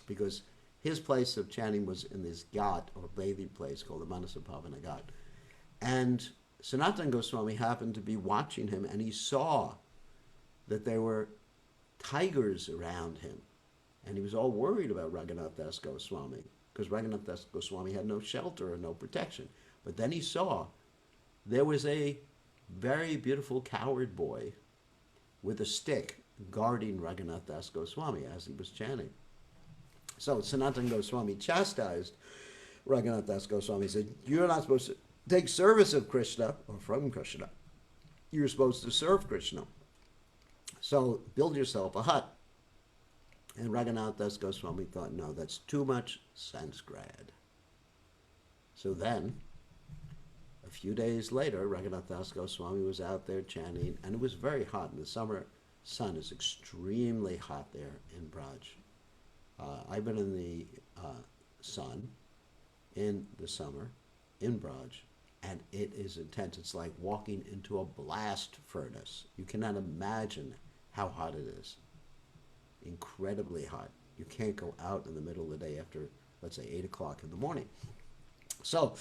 because his place of chanting was in this ghat, or bathing place, called the Manasapavana Ghat. And Sanatana Goswami happened to be watching him, and he saw that there were tigers around him. And he was all worried about Raghunath Das Goswami, because Raghunath Das Goswami had no shelter or no protection. But then he saw there was a very beautiful cowherd boy with a stick guarding Raghunath Das Goswami as he was chanting. So Sanatana Goswami chastised Raghunath Das Goswami. He said, "You're not supposed to take service of Krishna or from Krishna. You're supposed to serve Krishna. So build yourself a hut." And Raghunath Das Goswami thought, no, that's too much Sanskrit. So then, a few days later, Raghunath Das Goswami was out there chanting, and it was very hot. In the summer sun is extremely hot there in Braj. I've been in the sun in the summer in Braj, and it is intense. It's like walking into a blast furnace. You cannot imagine how hot it is. Incredibly hot. You can't go out in the middle of the day after, let's say, 8 o'clock in the morning. So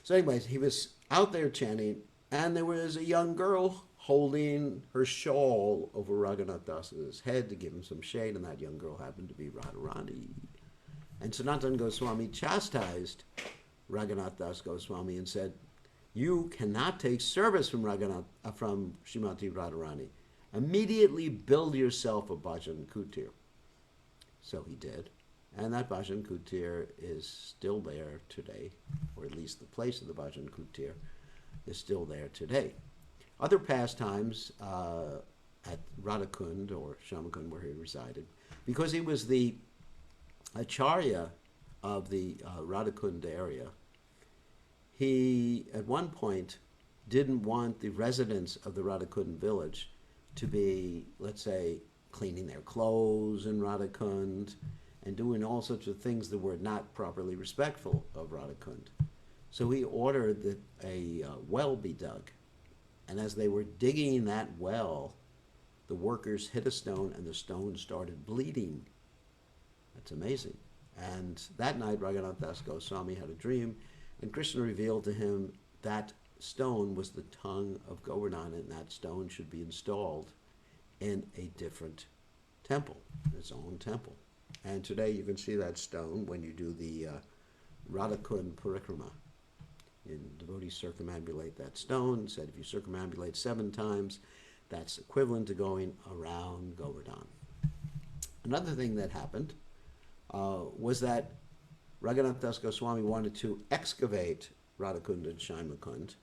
anyways, he was out there chanting, and there was a young girl holding her shawl over Raghunath Das's head to give him some shade, and that young girl happened to be Radharani. And Sanatana Goswami chastised Raghunath Das Goswami and said, "You cannot take service from Srimati Radharani. Immediately build yourself a bhajan kutir." So he did. And that bhajan kutir is still there today, or at least the place of the bhajan kutir is still there today. Other pastimes at Radhakund, or Shamakund, where he resided, because he was the acharya of the Radhakund area, he at one point didn't want the residents of the Radhakund village to be, let's say, cleaning their clothes in Radhakund and doing all sorts of things that were not properly respectful of Radhakund. So he ordered that a well be dug. And as they were digging that well, the workers hit a stone and the stone started bleeding. That's amazing. And that night, Raghunath Das Goswami had a dream, and Krishna revealed to him that stone was the tongue of Govardhan, and that stone should be installed in a different temple, its own temple. And today you can see that stone when you do the Radhakund Parikrama. Devotees circumambulate that stone. Said if you circumambulate 7 times, that's equivalent to going around Govardhan. Another thing that happened was that Raghunath Das Goswami wanted to excavate Radhakund and Shaimakund,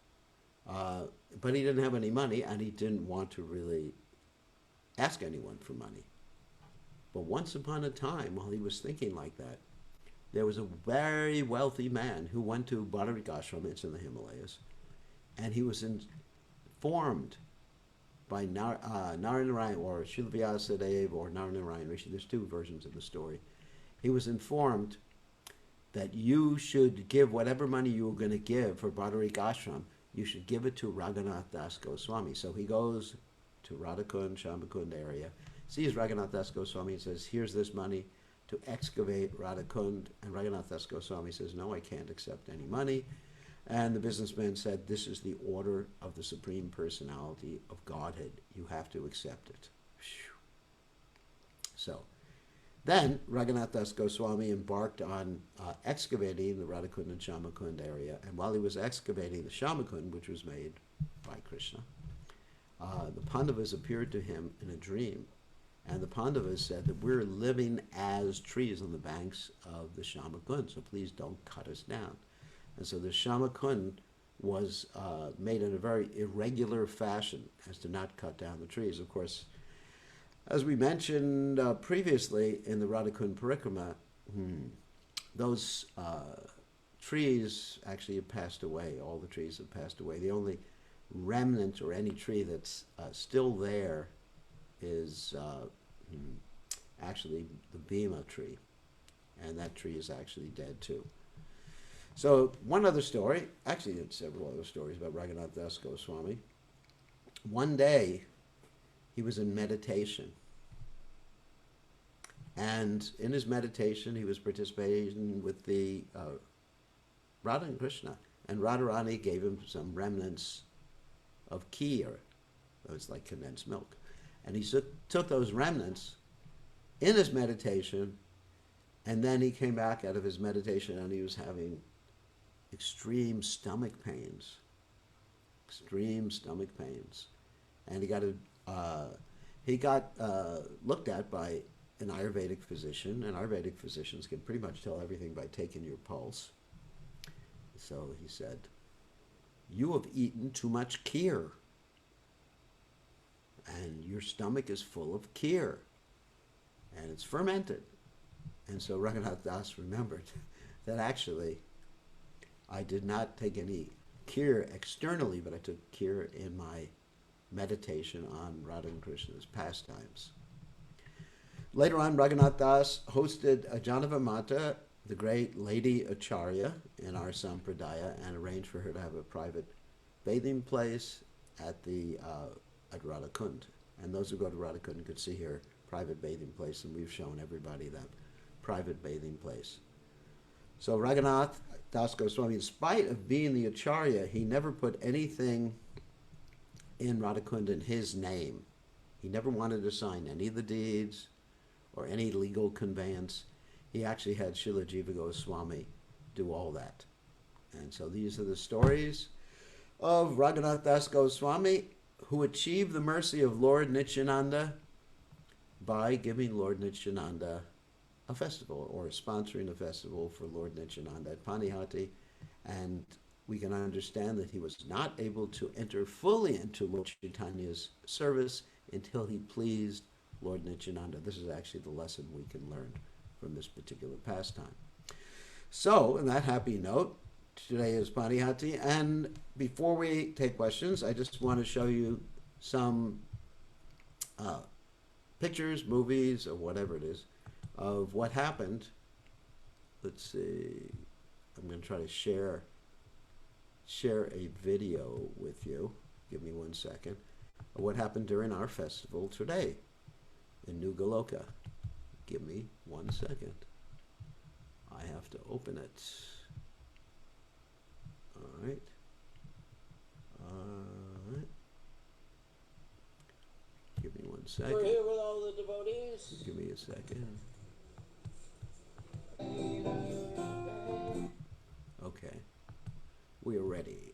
but he didn't have any money, and he didn't want to really ask anyone for money. But once upon a time, while he was thinking like that, there was a very wealthy man who went to Badarikashram, it's in the Himalayas, and he was informed by Naranarayan, or Srila Vyasadeva, or Naranarayan Rishi. There's 2 versions of the story. He was informed that you should give whatever money you were going to give for Badarikashram, you should give it to Raghunath Das Goswami. So he goes to Radhakund, Shamakund area, sees Raghunath Das Goswami and says, "Here's this money to excavate Radhakund." And Raghunath Das Goswami says, "No, I can't accept any money." And the businessman said, this is the order of the Supreme Personality of Godhead. You have to accept it. So then Raghunatha Goswami embarked on excavating the Radhakund and Shamakund area. And while he was excavating the Shamakund, which was made by Krishna, the Pandavas appeared to him in a dream. And the Pandavas said that we're living as trees on the banks of the Shamakund, so please don't cut us down. And so the Shamakund was made in a very irregular fashion as to not cut down the trees. Of course, as we mentioned previously in the Radhakund Parikrama, those trees actually have passed away. All the trees have passed away. The only remnant or any tree that's still there is actually the Bhima tree. And that tree is actually dead too. So one other story, actually there's several other stories about Raghunatha Goswami. One day he was in meditation. And in his meditation he was participating with the Radha and Krishna. And Radharani gave him some remnants of kheer. It was like condensed milk. And he took those remnants in his meditation, and then he came back out of his meditation and he was having extreme stomach pains. Extreme stomach pains. And he got looked at by an Ayurvedic physician, and Ayurvedic physicians can pretty much tell everything by taking your pulse. So he said, "You have eaten too much kheer, and your stomach is full of kheer, and it's fermented." And so Raghunath Das remembered that actually I did not take any kheer externally, but I took kheer in my meditation on Radha and Krishna's pastimes. Later on, Raghunath Das hosted Janava Mata, the great Lady Acharya, in our Sampradaya, and arranged for her to have a private bathing place at Radhakund. And those who go to Radhakund could see her private bathing place, and we've shown everybody that private bathing place. So Raghunath Das Goswami, in spite of being the Acharya, he never put anything in Radhakund in his name. He never wanted to sign any of the deeds or any legal conveyance. He actually had Srila Jiva Goswami do all that. And so these are the stories of Raghunath Das Goswami, who achieved the mercy of Lord Nityananda by giving Lord Nityananda a festival, or sponsoring a festival for Lord Nityananda at Panihati. And we can understand that he was not able to enter fully into Lord Chaitanya's service until he pleased Lord Nityananda. This is actually the lesson we can learn from this particular pastime. So, on that happy note, today is Panihati, and before we take questions, I just want to show you some pictures, movies, or whatever it is, of what happened. Let's see, I'm going to try to share a video with you. Give me 1 second. Of what happened during our festival today in New Goloka. Give me 1 second. I have to open it. All right. Give me 1 second. We're here with all the devotees. Give me a second. Okay. We are ready.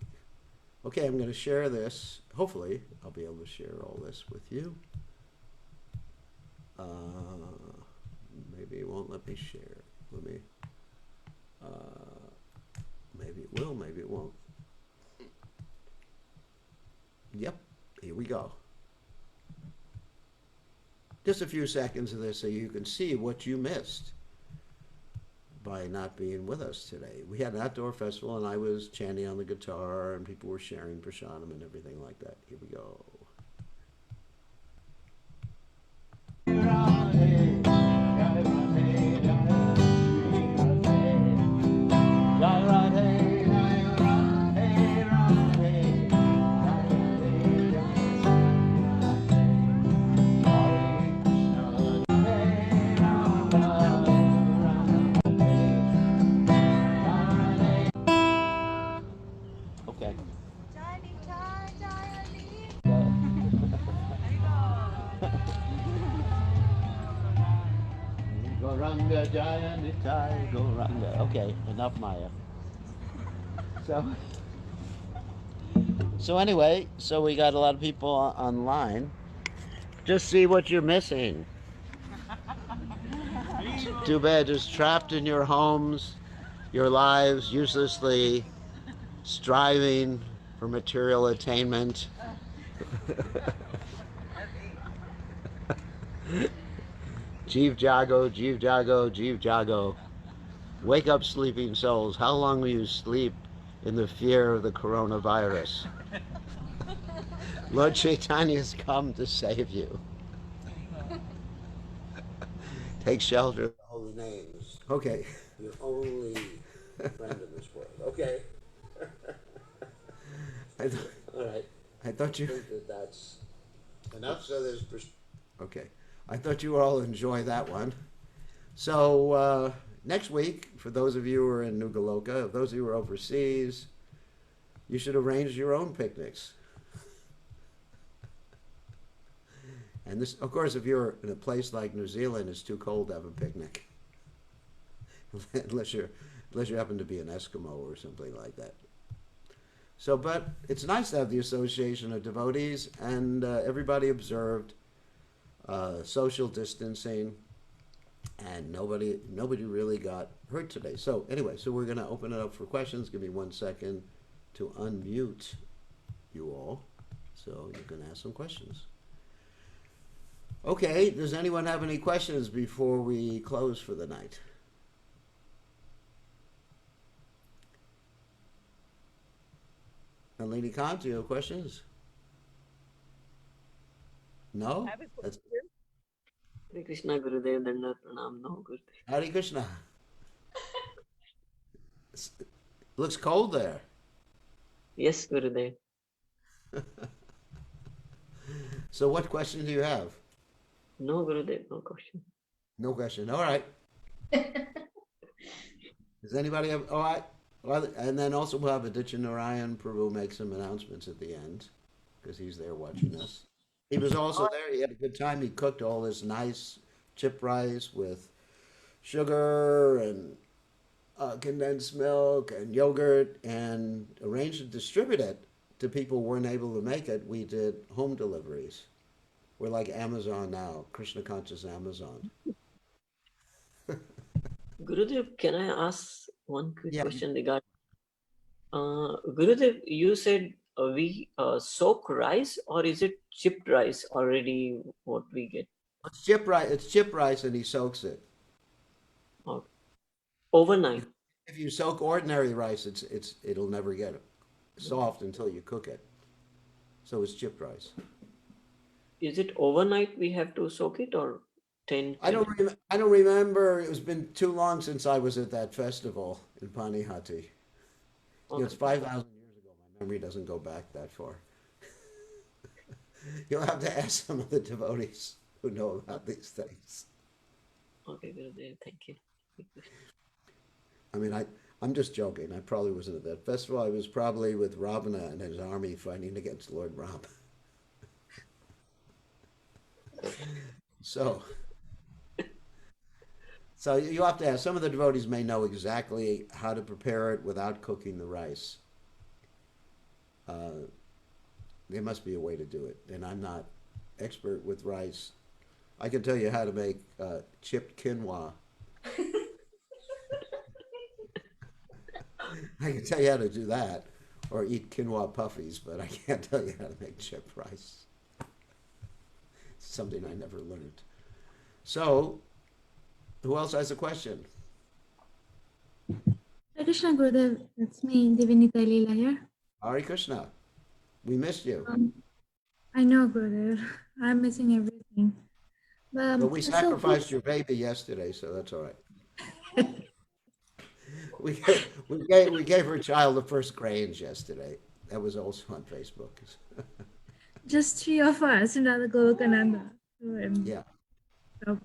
Okay, I'm going to share this. Hopefully, I'll be able to share all this with you. Maybe it won't let me share. Let me. Maybe it will, maybe it won't. Yep, here we go. Just a few seconds of this so you can see what you missed by not being with us today. We had an outdoor festival and I was chanting on the guitar and people were sharing prasadam and everything like that. Here we go. Gauranga Jaya Nitai Gauranga. Okay, enough Maya. So, so anyway, so we got a lot of people online. Just see what you're missing. Too bad, just trapped in your homes, your lives, uselessly striving for material attainment. Jeev Jago, Jeev Jago, Jeev Jago. Wake up, sleeping souls. How long will you sleep in the fear of the coronavirus? Lord Chaitanya's come to save you. Take shelter of the holy names. Okay. Your only friend in this world. Okay. All right. I thought you. I think that's enough. So there's. Okay. I thought you all enjoy that one. So next week, for those of you who are in Nugaloka, those of you who are overseas, you should arrange your own picnics. And this, of course, if you're in a place like New Zealand, it's too cold to have a picnic, unless you happen to be an Eskimo or something like that. So, but it's nice to have the association of devotees, and everybody observed social distancing, and nobody really got hurt today. So anyway, so we're going to open it up for questions. Give me 1 second to unmute you all, so you can ask some questions. Okay, does anyone have any questions before we close for the night? And Lady Khan, do you have questions? No? I have a That's question. Hare Krishna Gurudev Dandat Pranam No Gurudev. Hare Krishna. Looks cold there. Yes, Gurudev. So what question do you have? No Gurudev, no question. No question. All right. Does anybody have? All right. Well, and then also we'll have Aditya Narayan Prabhu make some announcements at the end, because he's there watching us. He was also there. He had a good time. He cooked all this nice chip rice with sugar and condensed milk and yogurt, and arranged to distribute it to people who weren't able to make it. We did home deliveries. We're like Amazon now, Krishna conscious Amazon. Gurudev, can I ask one quick Yeah. question regarding Gurudev, you said we soak rice, or is it chipped rice already what we get? It's chip rice. It's chip rice, and he soaks it. Or overnight? If you soak ordinary rice, it'll never get soft until you cook it. So it's chipped rice. Is it overnight we have to soak it, or 10? I don't remember. It's been too long since I was at that festival in Panihati. You know, it's 5,000 years ago. My memory doesn't go back that far. You'll have to ask some of the devotees who know about these things. Okay, Gurudev, thank you. I mean, I'm just joking. I probably wasn't at that festival. I was probably with Ravana and his army fighting against Lord Ram. So you have to ask. Some of the devotees may know exactly how to prepare it without cooking the rice. There must be a way to do it, and I'm not expert with rice. I can tell you how to make chipped quinoa. I can tell you how to do that, or eat quinoa puffies, but I can't tell you how to make chipped rice. It's something I never learned. So, who else has a question? Hare Krishna Gurudev, it's me, Divinita Leela here. Hare Krishna. We missed you. I know, Gurudev. I'm missing everything. But we sacrificed your baby yesterday, so that's all right. we gave her child the first grains yesterday. That was also on Facebook. Just 3 of us in Radha Golokananda. Yeah. So,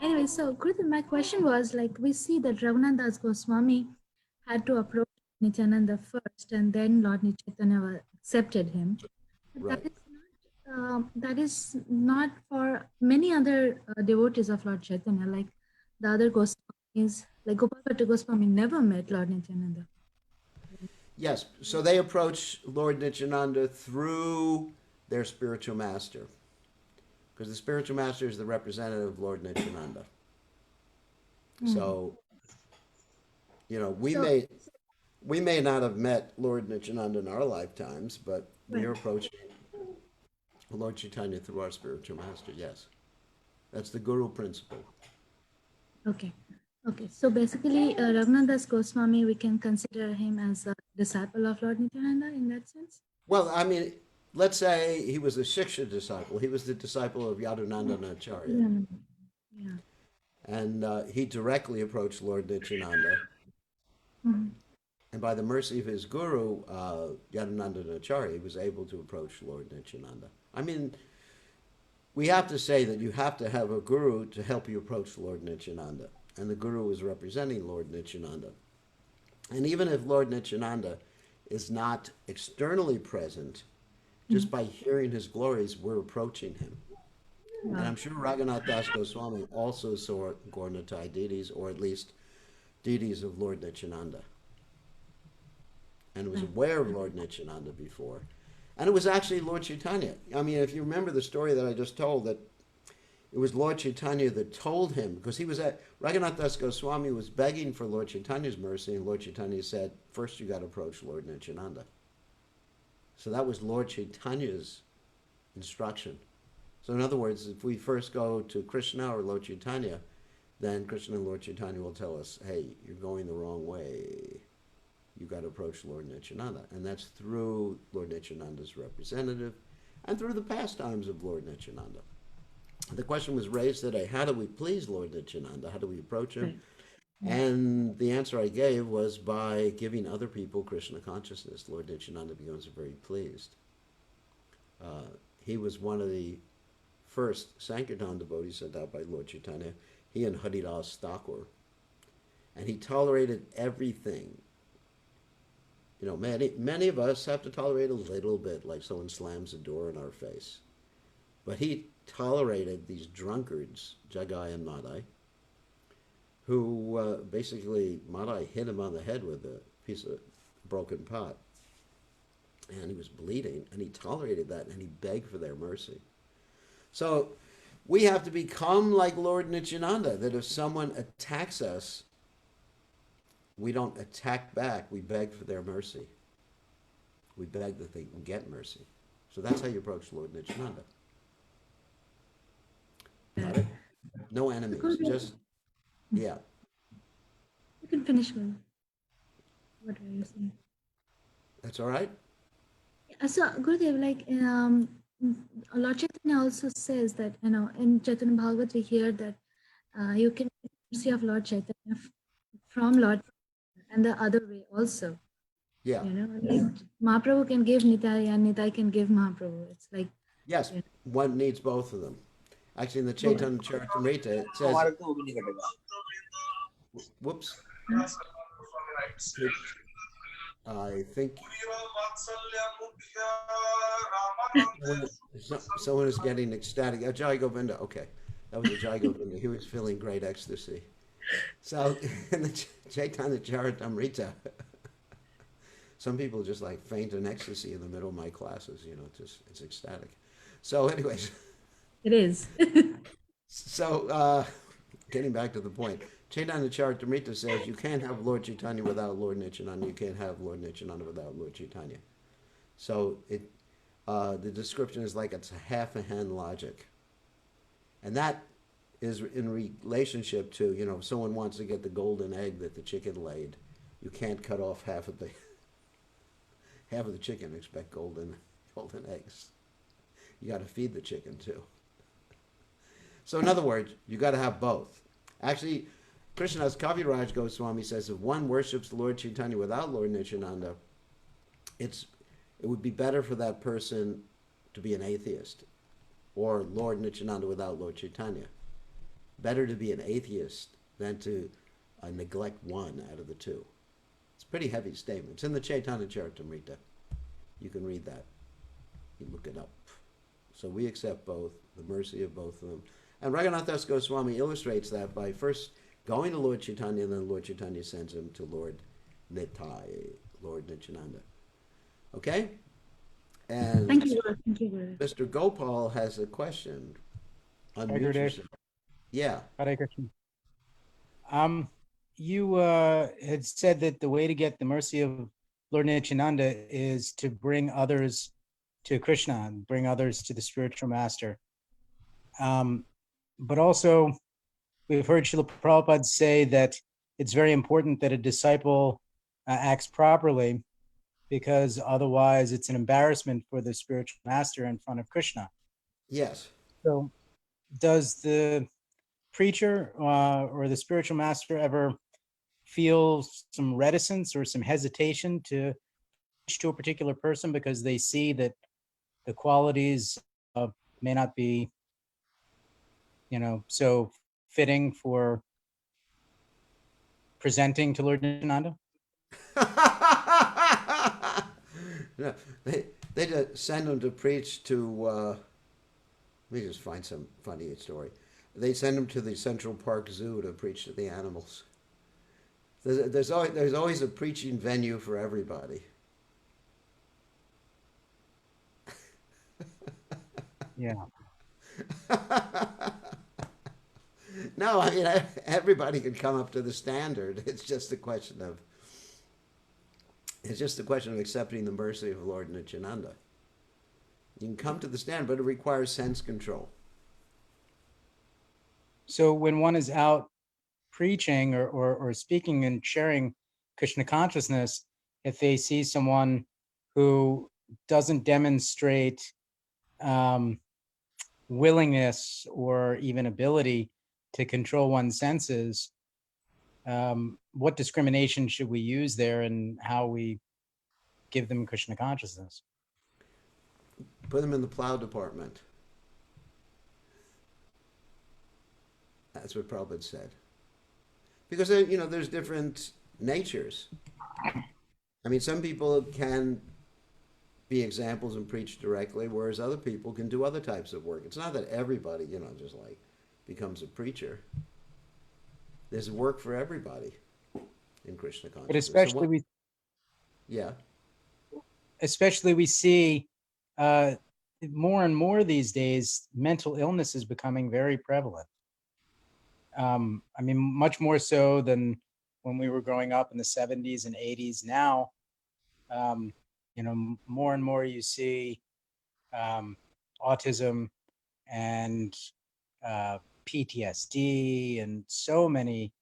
anyway, so Gurudev, my question was, like, we see that Raghunatha Goswami had to approach Nityananda first, and then Lord Chaitanya accepted him. But Right. that is not for many other devotees of Lord Chaitanya. Like, the other Goswamis, like Gopal Bhatta Goswami, never met Lord Nityananda. Yes, so they approach Lord Nityananda through their spiritual master, because the spiritual master is the representative of Lord Nityananda. So, you know, So, we may not have met Lord Nityananda in our lifetimes, but we right. are approaching Lord Chaitanya through our spiritual master. Yes, that's the guru principle. Okay. Okay. So basically, Raghunatha Das Goswami, we can consider him as a disciple of Lord Nityananda in that sense? Well, I mean, let's say he was a Shiksha disciple. He was the disciple of Yadunandana Acharya. Yeah. Yeah. And he directly approached Lord Nityananda. Mhm. And by the mercy of his guru, Yadunandana Acharya, he was able to approach Lord Nityananda. I mean, we have to say that you have to have a guru to help you approach Lord Nityananda. And the guru is representing Lord Nityananda. And even if Lord Nityananda is not externally present, just by hearing his glories, we're approaching him. And Wow. I'm sure Raghunatha Das Goswami also saw Gaurnatai deities, or at least deities of Lord Nityananda, and was Right. aware of Lord Nityananda before. And it was actually Lord Chaitanya. I mean, if you remember the story that I just told, that it was Lord Chaitanya that told him, because he was at, Raghunatha Das Goswami was begging for Lord Chaitanya's mercy, and Lord Chaitanya said, first you got to approach Lord Nityananda. So that was Lord Chaitanya's instruction. So in other words, if we first go to Krishna or Lord Chaitanya, then Krishna and Lord Chaitanya will tell us, hey, you're going the wrong way. You got to approach Lord Nityananda. And that's through Lord Nityananda's representative and through the pastimes of Lord Nityananda. The question was raised today, how do we please Lord Nityananda? How do we approach him? Right. And the answer I gave was by giving other people Krishna consciousness. Lord Nityananda becomes very pleased. He was one of the first Sankirtan devotees sent out by Lord Chaitanya. He and Haridas Thakur. And he tolerated everything. You know, many of us have to tolerate a little bit, like someone slams a door in our face. But he tolerated these drunkards, Jagai and Madai, who basically, Madai hit him on the head with a piece of broken pot. And he was bleeding, and he tolerated that, and he begged for their mercy. So we have to become like Lord Nityananda, that if someone attacks us, we don't attack back, we beg for their mercy. We beg that they can get mercy. So that's how you approach Lord Nityananda. Got it? No enemies, just, yeah. You can finish with what were you saying? That's all right? So Gurudev, like Lord Chaitanya also says that in Chaitanya Bhagavat we hear that you can get mercy of Lord Chaitanya from Lord and the other way also. Yeah. Like Mahaprabhu can give Nitai and Nitai can give Mahaprabhu. It's like Yes, one needs both of them. Actually, in the both. Chaitanya Charitamrita, it says, whoops, I think someone is getting ecstatic. Jai Govinda, okay. That was a Jai Govinda. He was feeling great ecstasy. So in the Chaitanya Charitamrita, some people just like faint in ecstasy in the middle of my classes, it's ecstatic. So anyways, It is. so getting back to the point, Chaitanya Charitamrita says you can't have Lord Chaitanya without Lord Nityananda. You can't have Lord Nityananda without Lord Chaitanya. So the description is like it's a half a hand logic. And that is in relationship to, if someone wants to get the golden egg that the chicken laid, you can't cut off half of the chicken and expect golden eggs. You got to feed the chicken too. So in other words, you got to have both. Actually, Krishna's Kaviraj Goswami says if one worships Lord Chaitanya without Lord Nityananda, it would be better for that person to be an atheist, or Lord Nityananda without Lord Chaitanya. Better to be an atheist than to neglect one out of the two. It's a pretty heavy statement. It's in the Chaitanya Charitamrita. You can read that. You look it up. So we accept both, the mercy of both of them. And Raghunatha Das Goswami illustrates that by first going to Lord Chaitanya, and then Lord Chaitanya sends him to Lord Nitai, Lord Nityananda. Okay? And Thank you, Guru. Thank you, Guru. Mr. Gopal has a question. Hi, Unmute Gurudev. yourself. Yeah. Hare Krishna. You had said that the way to get the mercy of Lord Nityananda is to bring others to Krishna, and bring others to the spiritual master. But also, we've heard Srila Prabhupada say that it's very important that a disciple acts properly, because otherwise it's an embarrassment for the spiritual master in front of Krishna. Yes. So does the preacher or the spiritual master ever feel some reticence or some hesitation to preach to a particular person because they see that the qualities may not be, so fitting for presenting to Lord Nityananda? No, they just send him to preach to. Let me just find some funny story. They send him to the Central Park Zoo to preach to the animals. There's always a preaching venue for everybody. Yeah. No, I mean everybody can come up to the standard. It's just a question of accepting the mercy of Lord Nityananda. You can come to the standard, but it requires sense control. So when one is out preaching or speaking and sharing Krishna consciousness, if they see someone who doesn't demonstrate willingness or even ability to control one's senses, what discrimination should we use there and how we give them Krishna consciousness? Put them in the plow department. That's what Prabhupada said. Because there's different natures. I mean, some people can be examples and preach directly, whereas other people can do other types of work. It's not that everybody, just like becomes a preacher. There's work for everybody in Krishna consciousness. But especially we see more and more these days, mental illness is becoming very prevalent. I mean, much more so than when we were growing up in the 70s and 80s. Now, more and more you see autism and PTSD and so many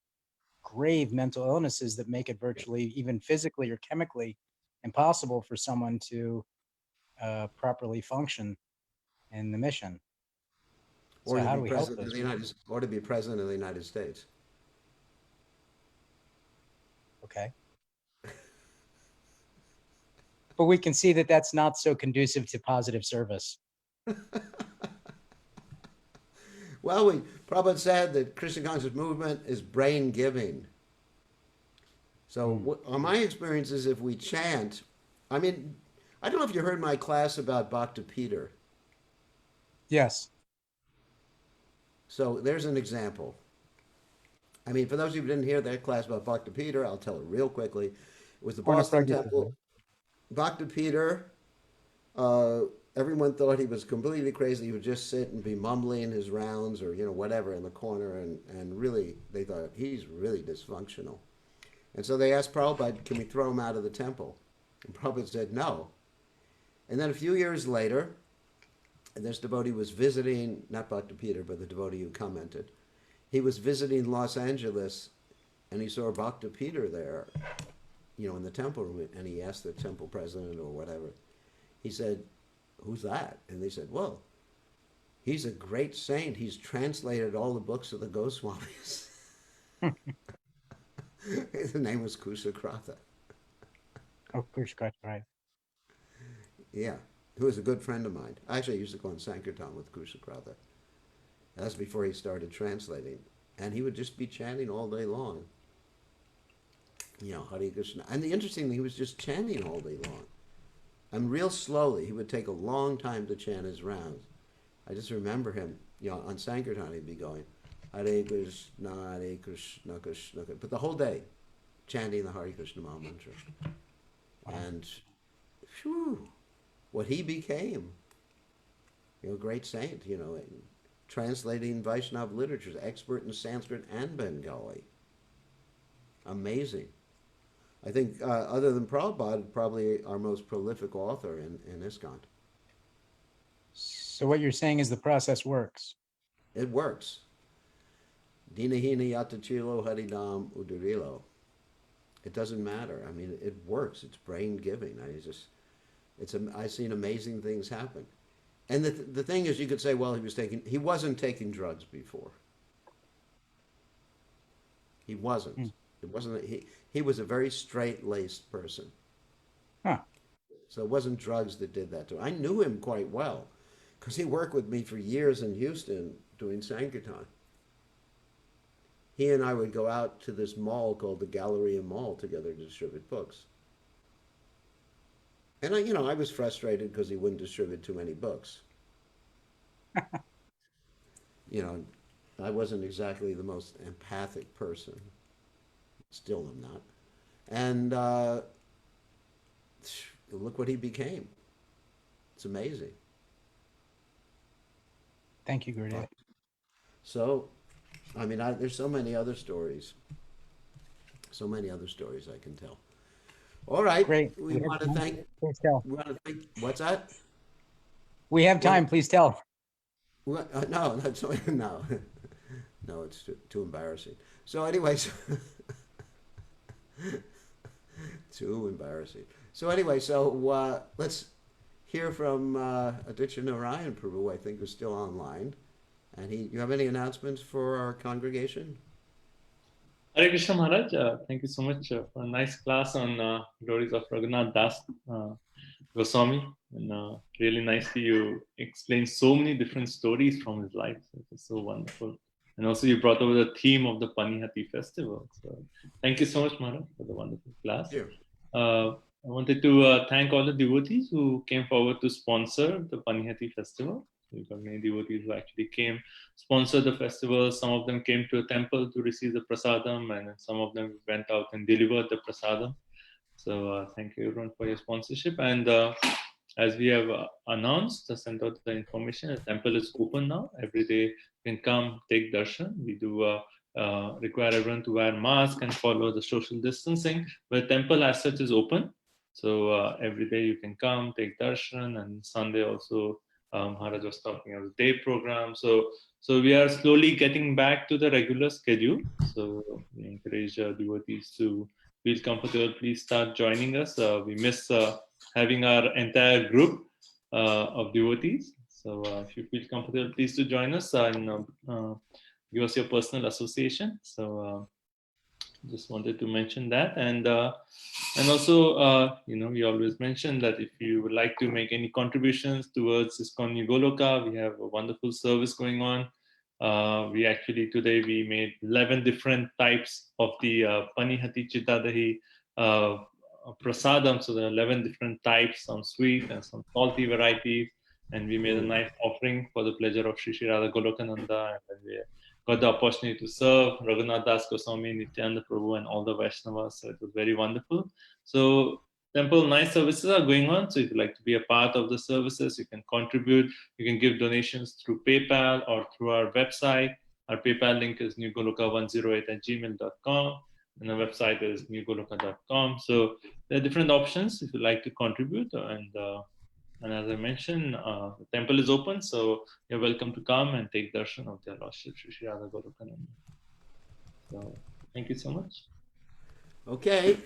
grave mental illnesses that make it virtually, even physically or chemically, impossible for someone to properly function in the mission. Or So to how be do we help president of those the United, or to be president of the United States. Okay. But we can see that that's not so conducive to positive service. Well, Prabhupada said that Krishna conscious movement is brain giving. So, my experience is if we chant, I mean, I don't know if you heard my class about Bhakta Peter. Yes. So, there's an example. I mean, for those of you who didn't hear that class about Bhakta Peter, I'll tell it real quickly. It was the Boston Temple. Bhakta Peter, everyone thought he was completely crazy. He would just sit and be mumbling his rounds or, whatever in the corner. And really, they thought he's really dysfunctional. And so they asked Prabhupada, can we throw him out of the temple? And Prabhupada said no. And then a few years later, and this devotee was visiting, not Bhakta Peter, but the devotee who commented. He was visiting Los Angeles, and he saw Bhakta Peter there, in the temple room, and he asked the temple president or whatever. He said, who's that? And they said, well, he's a great saint. He's translated all the books of the Goswamis. His name was Kusakratha. Oh, Kusakratha, right. Yeah, who was a good friend of mine. Actually, I used to go on Sankirtan with Kusakratha. That's before he started translating. And he would just be chanting all day long. Hare Krishna. And the interesting thing, he was just chanting all day long. And real slowly. He would take a long time to chant his rounds. I just remember him, on Sankirtan, he'd be going, Hare Krishna, Hare Krishna, Krishna, but the whole day chanting the Hare Krishna Maha Mantra. And phew, what he became, great saint, translating Vaishnava literatures, expert in Sanskrit and Bengali. Amazing. I think other than Prabhupada, probably our most prolific author in ISKCON. So what you're saying is the process works. It works. Dinahina Yatachilo Haridam Udarilo. It doesn't matter. I mean, it works. It's brain giving. I've seen amazing things happen. And the thing is, you could say, well, he wasn't taking drugs before. He wasn't. It wasn't. He was a very straight-laced person. Huh. So it wasn't drugs that did that to him. I knew him quite well because he worked with me for years in Houston doing Sankirtan. He and I would go out to this mall called the Galleria Mall together to distribute books. And I was frustrated because he wouldn't distribute too many books. I wasn't exactly the most empathic person. Still am not. And look what he became. It's amazing. Thank you, Gurudev. So, there's so many other stories. So many other stories I can tell. All right. Great. We want to thank. Please tell. What's that? We have time. Please tell. What? No, that's no, no. It's too embarrassing. So, anyways, too embarrassing. So, anyway, let's hear from Aditya Narayan Prabhu. I think is still online, and you have any announcements for our congregation? Hare Krishna Maharaj, thank you so much for a nice class on glories of Raghunath Das Goswami. And really nicely you explained so many different stories from his life. It was so wonderful. And also you brought over the theme of the Panihati festival. So thank you so much, Maharaj, for the wonderful class. Thank you. I wanted to thank all the devotees who came forward to sponsor the Panihati festival. We've got many devotees who actually came, sponsored the festival. Some of them came to a temple to receive the prasadam, and some of them went out and delivered the prasadam. So thank you everyone for your sponsorship. And as we have announced, sent out the information, the temple is open now. Every day you can come, take darshan. We do require everyone to wear mask and follow the social distancing. But the temple as such is open. So every day you can come, take darshan, and Sunday also Maharaj was talking about the day program. So we are slowly getting back to the regular schedule. So we encourage devotees to feel comfortable. Please start joining us. We miss having our entire group of devotees. So if you feel comfortable, please to join us and give us your personal association. So just wanted to mention that. And also, we always mention that if you would like to make any contributions towards ISKCON New Goloka, we have a wonderful service going on. We actually today we made 11 different types of the Panihati Chittadahi prasadam. So there are 11 different types, some sweet and some salty varieties. And we made a nice offering for the pleasure of Sri Sri Radha Golokananda. And we got the opportunity to serve Raghunatha Das Goswami, Nityananda Prabhu, and all the Vaishnavas. So it was very wonderful. So temple nice services are going on. So if you'd like to be a part of the services, you can contribute. You can give donations through PayPal or through our website. Our PayPal link is newgoloka108@gmail.com. And our website is newgoloka.com. So there are different options if you'd like to contribute. And as I mentioned, the temple is open, so you're welcome to come and take darshan of their Lordship, Sri Sri Radha Golokananda. So, thank you so much. Okay,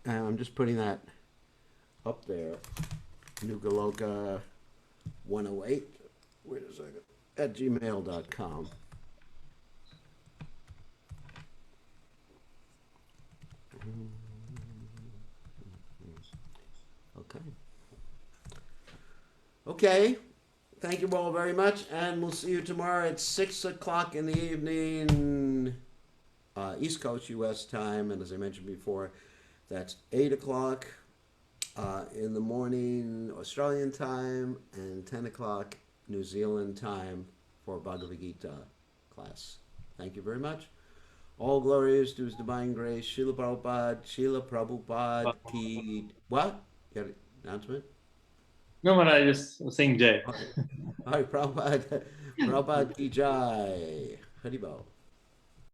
I'm just putting that up there. New Goloka 108. Wait a second. At gmail.com. Okay. Okay. Thank you all very much, and we'll see you tomorrow at 6 o'clock in the evening, East Coast U.S. time, and as I mentioned before, that's 8 o'clock in the morning Australian time, and 10 o'clock New Zealand time for Bhagavad Gita class. Thank you very much. All glories to His Divine Grace, Srila Prabhupada ki... What? You got an announcement? No, but I just was saying Jai. All right, Prabhupada ki jai. Haribol.